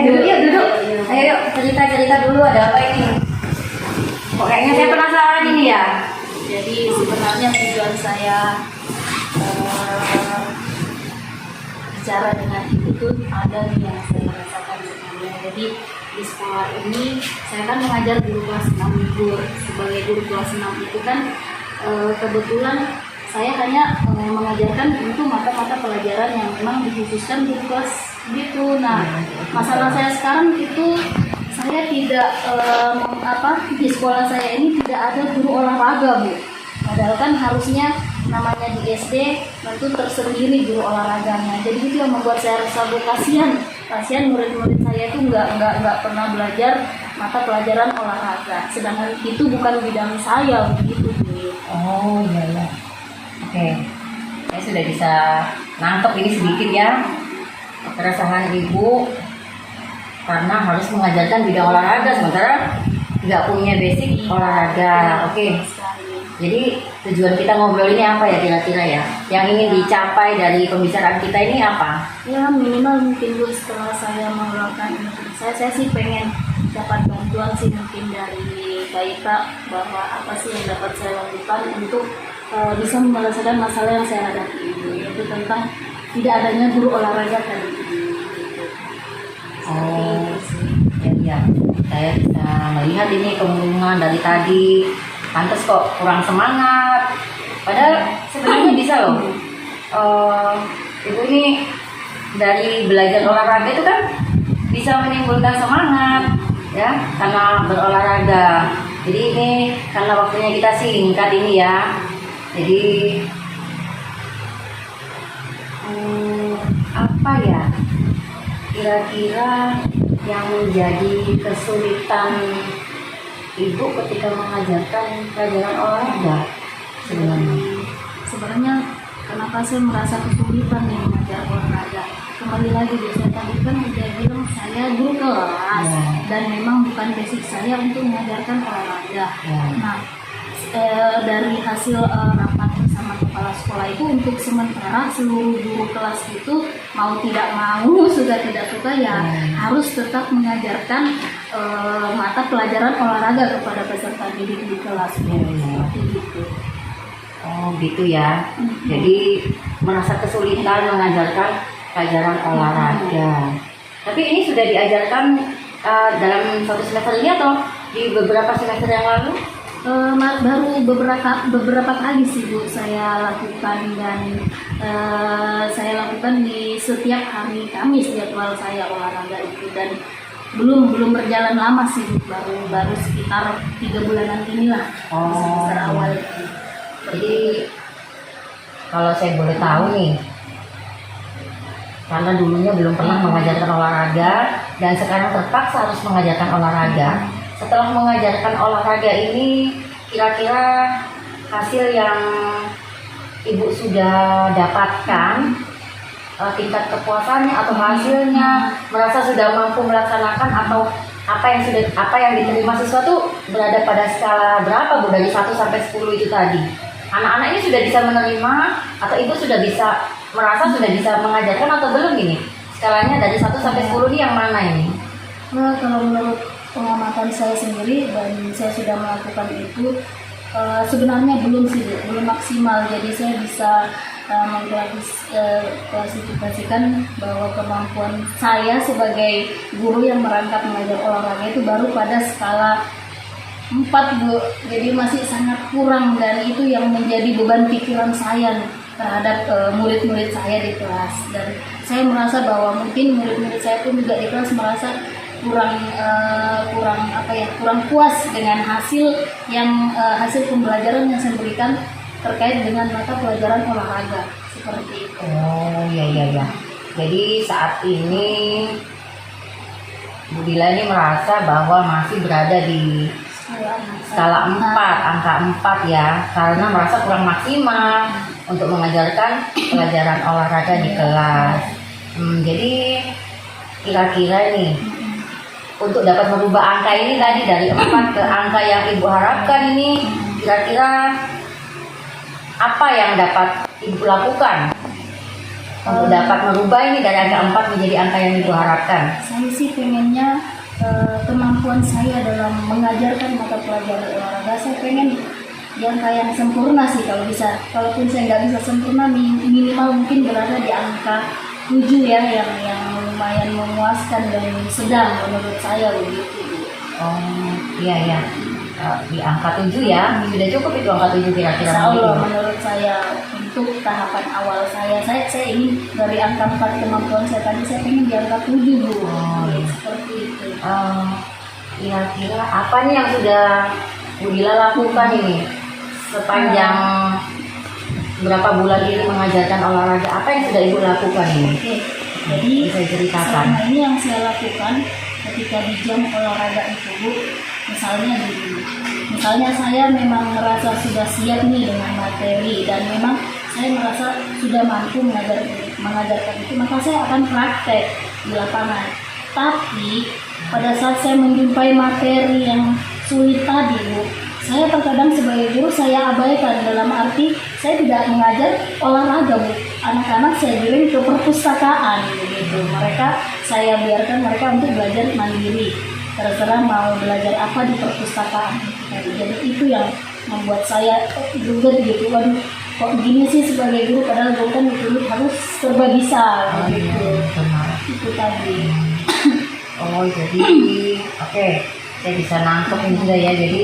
[SPEAKER 4] Duduk yuk, duduk. Ayo yuk, cerita dulu ada apa ini? Kok kayaknya saya penasaran ini ya.
[SPEAKER 2] Jadi sebenarnya tujuan saya bicara dengan Ibu itu ada nih yang saya rasakan sebenarnya. Jadi di sekolah ini saya kan mengajar guru kelas 6 libur. Sebagai guru kelas 6 itu kan kebetulan saya hanya mengajarkan untuk mata-mata pelajaran yang memang dikhususkan guru kelas gitu. Nah, masalah saya sekarang itu Saya tidak di sekolah saya ini tidak ada guru olahraga, Bu. Padahal kan harusnya namanya di SD tentu tersendiri guru olahraganya. Jadi itu yang membuat saya rasa, Bu, kasihan murid-murid saya itu nggak pernah belajar mata pelajaran olahraga. Sedangkan itu bukan bidang saya, begitu, Bu.
[SPEAKER 4] Oh iya ya. Oke. Saya sudah bisa nangkep ini sedikit ya. Keresahan Ibu karena harus mengajarkan bidang olahraga sementara nggak punya basic olahraga. Oke. Jadi tujuan kita ngobrol ini apa ya kira-kira ya? Yang ingin dicapai dari pembicaraan kita ini apa?
[SPEAKER 2] Ya minimal mungkin, Bu, setelah saya mengeluarkan ini, saya sih pengen dapat bantuan sih mungkin dari Baita, bahwa apa sih yang dapat saya lakukan untuk bisa menyelesaikan masalah yang saya hadapi ini, yaitu tentang tidak adanya guru olahraga tadi.
[SPEAKER 4] Oh, ya. Saya bisa melihat ini kemurungan dari tadi. Pantes kok kurang semangat. Padahal sebenarnya bisa loh. Ibu ini dari belajar olahraga itu kan bisa menimbulkan semangat, ya, karena berolahraga. Jadi ini karena waktunya kita singkat ini ya. Jadi apa ya? Kira-kira yang menjadi kesulitan Ibu ketika mengajarkan pelajaran olahraga
[SPEAKER 2] sebenarnya kenapa saya merasa kesulitan nih mengajar olahraga? Kembali lagi, saya tadi kan udah bilang saya guru kelas dan memang bukan basic saya untuk mengajarkan olahraga. Nah, dari hasil rapat bersama kepala sekolah itu, untuk sementara seluruh guru kelas itu mau tidak mau, suka tidak suka ya harus tetap mengajarkan mata pelajaran olahraga kepada peserta didik di kelas. Seperti itu.
[SPEAKER 4] Oh gitu ya. Jadi merasa kesulitan mengajarkan pelajaran olahraga. Tapi ini sudah diajarkan dalam satu semester ini atau di beberapa semester yang lalu?
[SPEAKER 2] Baru beberapa kali sih, Bu, saya lakukan, dan saya lakukan di setiap hari Kamis jadwal saya olahraga itu, dan belum berjalan lama sih, Bu. baru sekitar 3 bulanan inilah semester awal.
[SPEAKER 4] Jadi kalau saya boleh tahu nih, karena dulunya belum pernah mengajarkan olahraga dan sekarang terpaksa harus mengajarkan olahraga. Setelah mengajarkan olahraga ini, kira-kira hasil yang Ibu sudah dapatkan, tingkat kepuasannya atau hasilnya, merasa sudah mampu melaksanakan, atau apa yang diterima siswa tuh berada pada skala berapa, Bu, dari 1 sampai 10 itu tadi? Anak-anak ini sudah bisa menerima atau Ibu sudah bisa merasa sudah bisa mengajarkan atau belum ini? Skalanya dari 1 sampai 10 ini yang mana ini?
[SPEAKER 2] Nah, kalau menurut pengamatan saya sendiri, dan saya sudah melakukan itu, sebenarnya belum maksimal. Jadi saya bisa mengklasifikasikan bahwa kemampuan saya sebagai guru yang merangkap mengajar olahraga itu baru pada skala 4, Bu. Jadi masih sangat kurang, dan itu yang menjadi beban pikiran saya terhadap murid-murid saya di kelas. Dan saya merasa bahwa mungkin murid-murid saya pun juga di kelas merasa kurang puas dengan hasil pembelajaran yang saya berikan terkait dengan mata pelajaran olahraga, seperti itu.
[SPEAKER 4] Oh iya. Jadi saat ini Bu Dila ini merasa bahwa masih berada di skala 4, angka 4 ya, karena merasa kurang maksimal untuk mengajarkan pelajaran olahraga di kelas. Jadi kira-kira nih, untuk dapat merubah angka ini tadi dari 4 ke angka yang Ibu harapkan ini, kira-kira apa yang dapat Ibu lakukan untuk dapat merubah ini dari angka 4 menjadi angka yang Ibu harapkan?
[SPEAKER 2] Saya sih pengennya kemampuan saya dalam mengajarkan mata pelajaran olahraga, saya pengen di angka yang sempurna sih kalau bisa. Kalaupun saya nggak bisa sempurna, minimal mungkin berada di angka 7 ya, yang lumayan memuaskan dan sedang menurut saya begitu.
[SPEAKER 4] Oh iya. Di angka 7 ya, sudah cukup itu angka 7 kira-kira?
[SPEAKER 2] Insya Allah menurut saya untuk tahapan awal saya ingin dari angka 4 kemampuan saya tadi, saya ingin di angka 7, Bu. Seperti itu.
[SPEAKER 4] kira-kira apa nih yang sudah Bu Dila lakukan ini sepanjang berapa bulan ini mengajarkan olahraga? Apa yang sudah Ibu lakukan ini?
[SPEAKER 2] Oke, jadi
[SPEAKER 4] Bisa ceritakan.
[SPEAKER 2] selama ini yang saya lakukan ketika di jam olahraga itu Bu, misalnya saya memang merasa sudah siap nih dengan materi dan memang saya merasa sudah mampu mengajarkan itu, maka saya akan praktek di lapangan. Tapi pada saat saya menjumpai materi yang sulit tadi Bu, saya terkadang sebagai guru saya abaikan, dalam arti saya tidak mengajar olahraga Bu. Anak-anak saya giring ke perpustakaan begitu. Saya biarkan mereka untuk belajar mandiri. Terserah mau belajar apa di perpustakaan. Jadi itu yang membuat saya juga gitu. Waduh, kok gini sih sebagai guru, padahal guru kan dulu harus serba bisa gitu. Itu tadi.
[SPEAKER 4] Oh, jadi oke, saya bisa nangkep ini juga ya. Jadi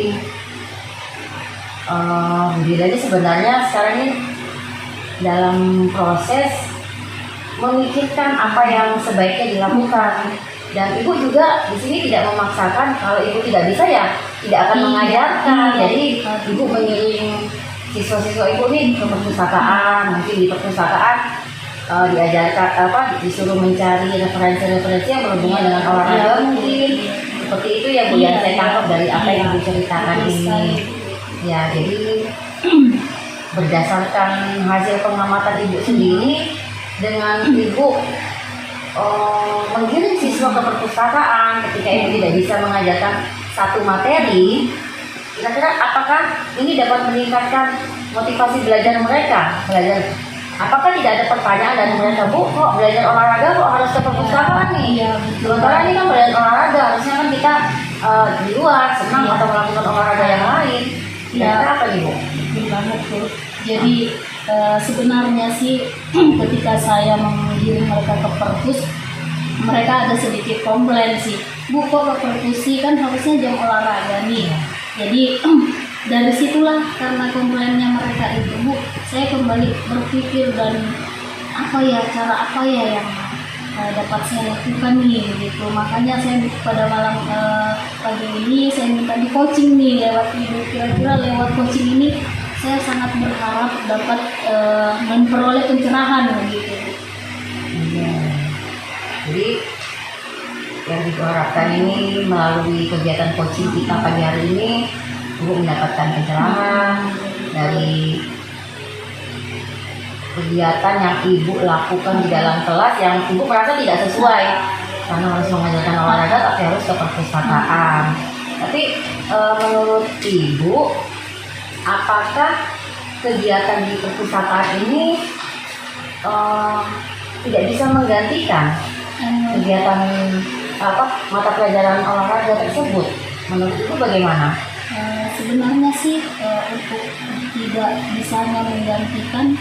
[SPEAKER 4] Bu Dila ini sebenarnya sekarang ini dalam proses memikirkan apa yang sebaiknya dilakukan, dan Ibu juga di sini tidak memaksakan. Kalau Ibu tidak bisa ya tidak akan mengajarkan. Jadi Ibu mengiring siswa-siswa Ibu nih ke perpustakaan, mungkin di perpustakaan diajarkan disuruh mencari referensi-referensi yang berhubungan dengan olahraga mungkin. Seperti itu ya Bu, yang saya tangkap dari apa yang Ibu ceritakan ini. Ya, jadi berdasarkan hasil pengamatan Ibu sendiri, dengan Ibu menggiring siswa ke perpustakaan ketika Ibu tidak bisa mengajarkan satu materi, kira-kira apakah ini dapat meningkatkan motivasi belajar mereka? Apakah tidak ada pertanyaan dari mereka, Bu, kok belajar olahraga kok harus ke perpustakaan nih? Sementara ini kan belajar olahraga, harusnya kan kita di luar senang atau melakukan olahraga yang lain. Apa nih Bu?
[SPEAKER 2] Betul banget tuh. Jadi sebenarnya sih ketika saya menggiring mereka ke perpus, mereka ada sedikit komplain sih. Bu, kok ke perpus sih, kan harusnya jam olahraga nih. Jadi dari situlah, karena komplainnya mereka itu Bu, saya kembali berpikir dan cara apa ya yang dapat saya lakukan nih gitu. Makanya saya pada malam pagi ini saya minta di coaching nih lewat Ibu. Kira-kira lewat coaching ini saya sangat berharap dapat memperoleh pencerahan begitu.
[SPEAKER 4] Iya. Jadi yang diharapkan ini melalui kegiatan coaching kita pagi hari ini, Ibu mendapatkan pencerahan dari kegiatan yang Ibu lakukan di dalam kelas yang Ibu merasa tidak sesuai, karena harus mengajarkan olahraga tapi harus ke perpustakaan. Tapi menurut Ibu, apakah kegiatan di perpustakaan ini tidak bisa menggantikan kegiatan mata pelajaran olahraga tersebut? Menurut Ibu bagaimana?
[SPEAKER 2] Sebenarnya sih untuk tidak bisanya menggantikan,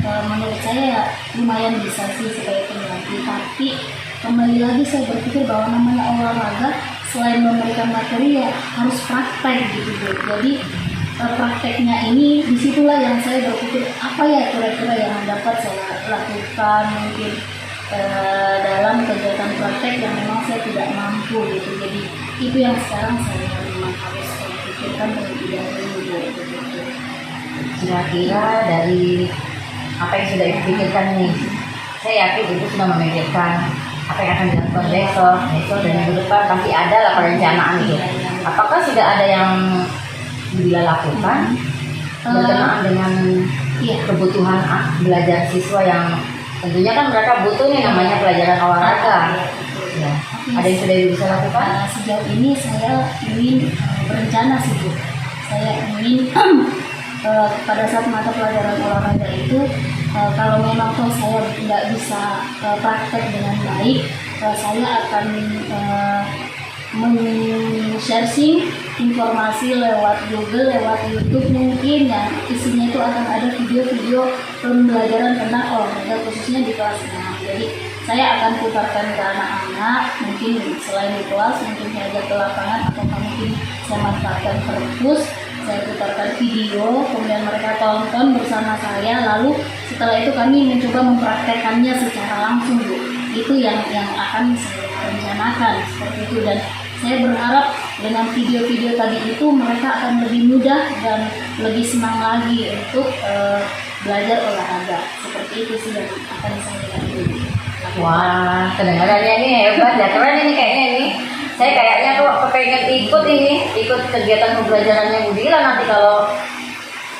[SPEAKER 2] menurut saya ya lumayan bisa sih sebagai pengganti. Tapi kembali lagi saya berpikir bahwa namanya olahraga selain memberikan materi ya harus praktek gitu Bu. Jadi prakteknya ini disitulah yang saya berpikir apa ya kira-kira yang dapat saya lakukan mungkin dalam kegiatan praktek yang memang saya tidak mampu gitu. Jadi itu yang sekarang saya memang harus pikirkan terlebih dahulu gitu.
[SPEAKER 4] Kira-kira dari apa yang sudah Ibu pikirkan nih, saya yakin Ibu sudah memikirkan apa yang akan dilakukan besok dan minggu depan, pasti ada lah perencanaan itu. Apakah sudah ada yang Bila lakukan berkenaan dengan kebutuhan belajar siswa yang tentunya kan mereka butuh nih namanya pelajaran olahraga? Ya. Ada yang sudah Ibu bisa lakukan?
[SPEAKER 2] Sejauh ini saya ingin berencana sih Bu. Saya ingin pada saat mata pelajaran olahraga itu kalau memang saya tidak bisa praktek dengan baik, saya akan men-sharing informasi lewat Google, lewat YouTube mungkin yang isinya itu akan ada video-video pembelajaran tentang olahraga khususnya di kelas 6. Jadi saya akan putarkan ke anak-anak, mungkin selain di kelas, mungkin saya ajak ke lapangan atau mungkin saya manfaatkan perpus. Saya putarkan video, kemudian mereka tonton bersama saya, lalu setelah itu kami mencoba mempraktekannya secara langsung Bu. Itu yang akan saya rencanakan seperti itu, dan saya berharap dengan video-video tadi itu mereka akan lebih mudah dan lebih senang lagi untuk belajar olahraga. Seperti itu sih yang akan saya lakukan.
[SPEAKER 4] Wah, kedengarannya ini hebat ya, keren ini kayaknya ini. Saya kayaknya tuh kepengen ikut kegiatan pembelajarannya Bu Dila nanti kalau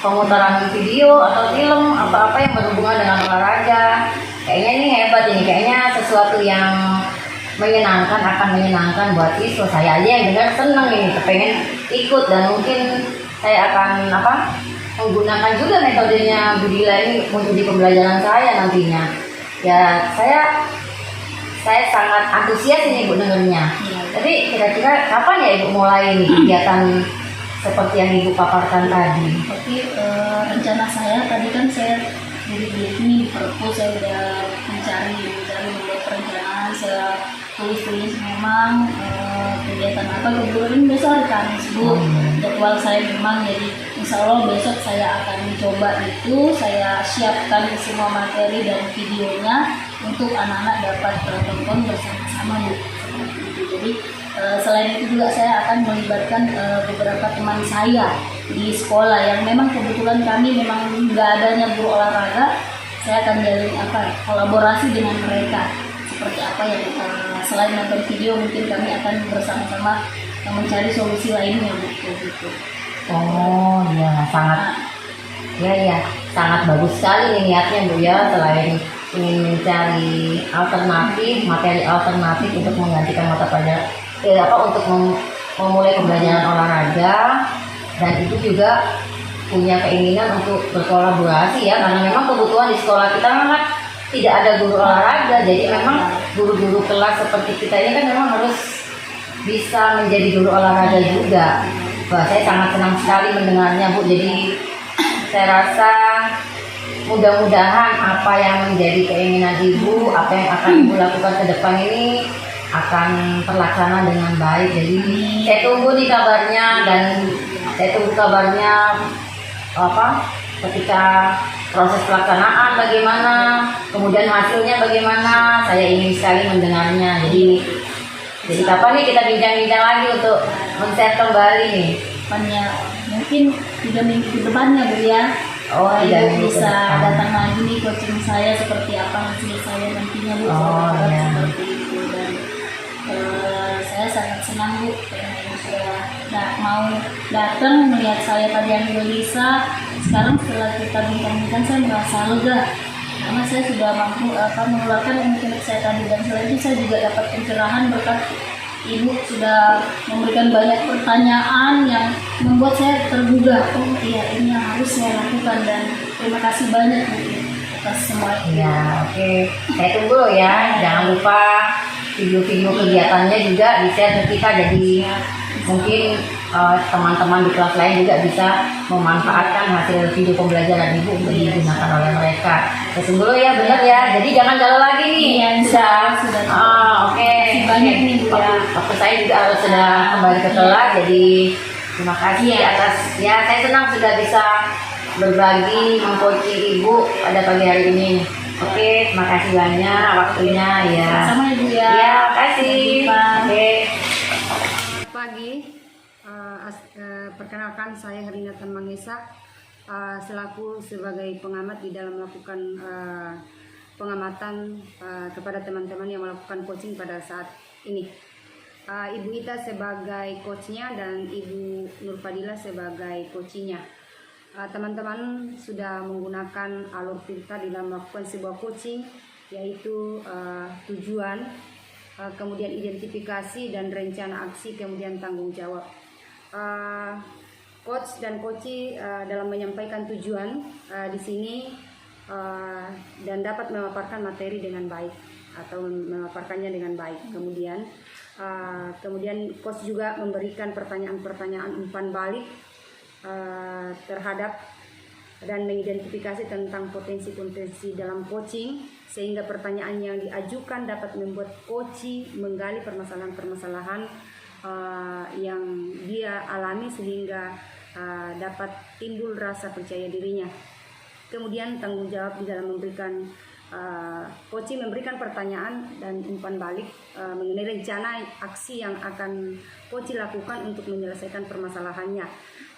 [SPEAKER 4] pemutaran video atau film apa-apa yang berhubungan dengan olahraga. Kayaknya ini hebat ini, kayaknya sesuatu yang menyenangkan, akan menyenangkan buat siswa. Saya aja yang dengar seneng ini, kepengen ikut dan mungkin saya akan menggunakan juga metodenya Bu Dila ini untuk di pembelajaran saya nantinya. Ya saya sangat antusias ini Bu dengernya. Jadi kira-kira kapan ya Ibu mulai ini kegiatan seperti yang Ibu paparkan tadi?
[SPEAKER 2] Tapi rencana saya tadi kan saya dari ini di perpu saya udah mencari membuat perencanaan, saya tulis memang kegiatan apa kebetulan besok hari Kamis Bu, jadwal saya memang, jadi insya Allah besok saya akan mencoba itu, saya siapkan semua materi dan videonya untuk anak-anak dapat tonton bersama-sama Bu. Seperti itu. Jadi selain itu juga saya akan melibatkan beberapa teman saya di sekolah yang memang kebetulan kami memang nggak adanya guru olahraga, saya akan jalin kolaborasi dengan mereka. Seperti apa yang selain nonton video mungkin kami akan bersama-sama mencari solusi lainnya gitu.
[SPEAKER 4] Oh ya, sangat bagus sekali nih niatnya Bu ya, selain ingin mencari materi alternatif untuk menggantikan mata pelajaran untuk memulai pembelajaran olahraga, dan itu juga punya keinginan untuk berkolaborasi ya, karena memang kebutuhan di sekolah kita kan tidak ada guru olahraga, jadi memang guru-guru kelas seperti kita ini kan memang harus bisa menjadi guru olahraga juga. Wah, saya sangat senang sekali mendengarnya Bu. Jadi saya rasa mudah-mudahan apa yang menjadi keinginan Ibu, apa yang akan Ibu lakukan ke depan ini akan terlaksana dengan baik. Jadi saya tunggu nih kabarnya, dan saya tunggu kabarnya ketika proses pelaksanaan bagaimana, kemudian hasilnya bagaimana, saya ingin sekali mendengarnya. Jadi kapan nih kita bincang-bincang lagi untuk men-share kembali nih?
[SPEAKER 2] Depannya mungkin 3 minggu ke depannya Bu ya.
[SPEAKER 4] Oh,
[SPEAKER 2] Ibu bisa datang lagi nih coaching saya seperti apa hasil saya nantinya Bu. Seperti itu, dan saya sangat senang Bu karena Ibu sudah mau datang melihat saya tadi yang gelisah. Sekarang setelah kita bincang-bincang saya merasa lega karena saya sudah mampu mengeluarkan ilmu saya tadi, dan selain itu saya juga dapat pencerahan berkat Ibu sudah memberikan banyak pertanyaan yang membuat saya tergugah. Oh iya, ini yang harus saya lakukan, dan terima kasih banyak Bu atas semua itu.
[SPEAKER 4] Ya, oke. Saya tunggu loh ya. Jangan lupa video-video kegiatannya juga di-share ke kita, jadi mungkin teman-teman di kelas lain juga bisa memanfaatkan hasil video pembelajaran Ibu untuk digunakan oleh mereka. Saya tunggu loh ya, benar ya. Jadi jangan jalan lagi nih.
[SPEAKER 2] Iya, sudah.
[SPEAKER 4] Oke.
[SPEAKER 2] Banyak nih Bu ya.
[SPEAKER 4] Waktu saya juga harus sudah kembali ke kelas, jadi terima kasih atas saya senang sudah bisa berbagi mengcoaching Ibu pada pagi hari ini. Oke, terima kasih banyak waktunya ya.
[SPEAKER 2] Sama Ibu ya.
[SPEAKER 4] Ya, kasih. Oke.
[SPEAKER 3] Pagi, perkenalkan saya Herlinatan Mangesa, selaku sebagai pengamat di dalam melakukan pengamatan kepada teman-teman yang melakukan coaching pada saat ini. Ibu Ita sebagai coachnya dan Ibu Nur Fadila sebagai coachingnya. Teman-teman sudah menggunakan alur filter di dalam melakukan sebuah coaching, yaitu tujuan, kemudian identifikasi dan rencana aksi, kemudian tanggung jawab. Coach dan coachee dalam menyampaikan tujuan di sini dan dapat memaparkan materi dengan baik atau memaparkannya dengan baik. Kemudian coach juga memberikan pertanyaan-pertanyaan umpan balik terhadap dan mengidentifikasi tentang potensi-potensi dalam coaching, sehingga pertanyaan yang diajukan dapat membuat coachee menggali permasalahan-permasalahan yang dia alami, sehingga dapat timbul rasa percaya dirinya. Kemudian tanggung jawab di dalam memberikan Koci memberikan pertanyaan dan umpan balik mengenai rencana aksi yang akan Koci lakukan untuk menyelesaikan permasalahannya.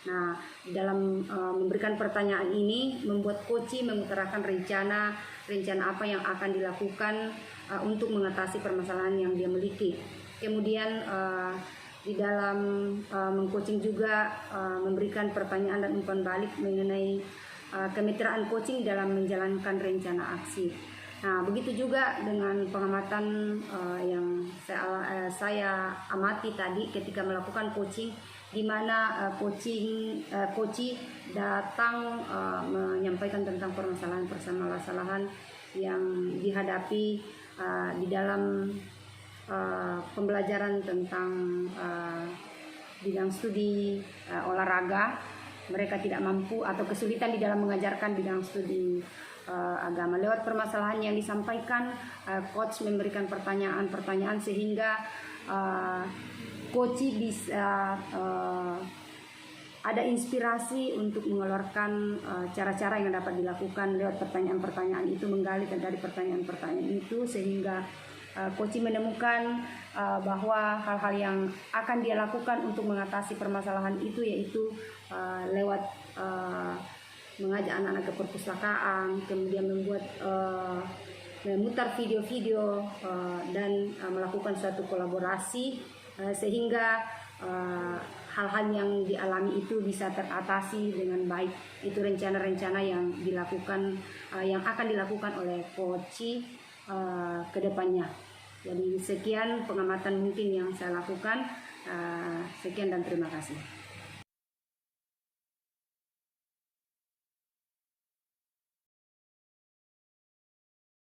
[SPEAKER 3] Nah, dalam memberikan pertanyaan ini membuat Koci mengutarakan rencana apa yang akan dilakukan untuk mengatasi permasalahan yang dia miliki. Kemudian di dalam mengcoaching juga memberikan pertanyaan dan umpan balik mengenai kemitraan coaching dalam menjalankan rencana aksi. Nah, begitu juga dengan pengamatan yang saya amati tadi ketika melakukan coaching, di mana coach datang menyampaikan tentang permasalahan yang dihadapi di dalam pembelajaran tentang bidang studi olahraga. Mereka tidak mampu atau kesulitan di dalam mengajarkan bidang studi agama. Lewat permasalahan yang disampaikan, coach memberikan pertanyaan-pertanyaan sehingga coach bisa ada inspirasi untuk mengeluarkan cara-cara yang dapat dilakukan lewat pertanyaan-pertanyaan itu, menggali dari pertanyaan-pertanyaan itu sehingga coach menemukan bahwa hal-hal yang akan dia lakukan untuk mengatasi permasalahan itu yaitu lewat mengajak anak-anak ke perpustakaan, kemudian membuat memutar video-video dan melakukan suatu kolaborasi sehingga hal-hal yang dialami itu bisa teratasi dengan baik. Itu rencana-rencana yang dilakukan yang akan dilakukan oleh coach ke depannya. Jadi sekian pengamatan mungkin yang saya lakukan. Sekian dan terima kasih.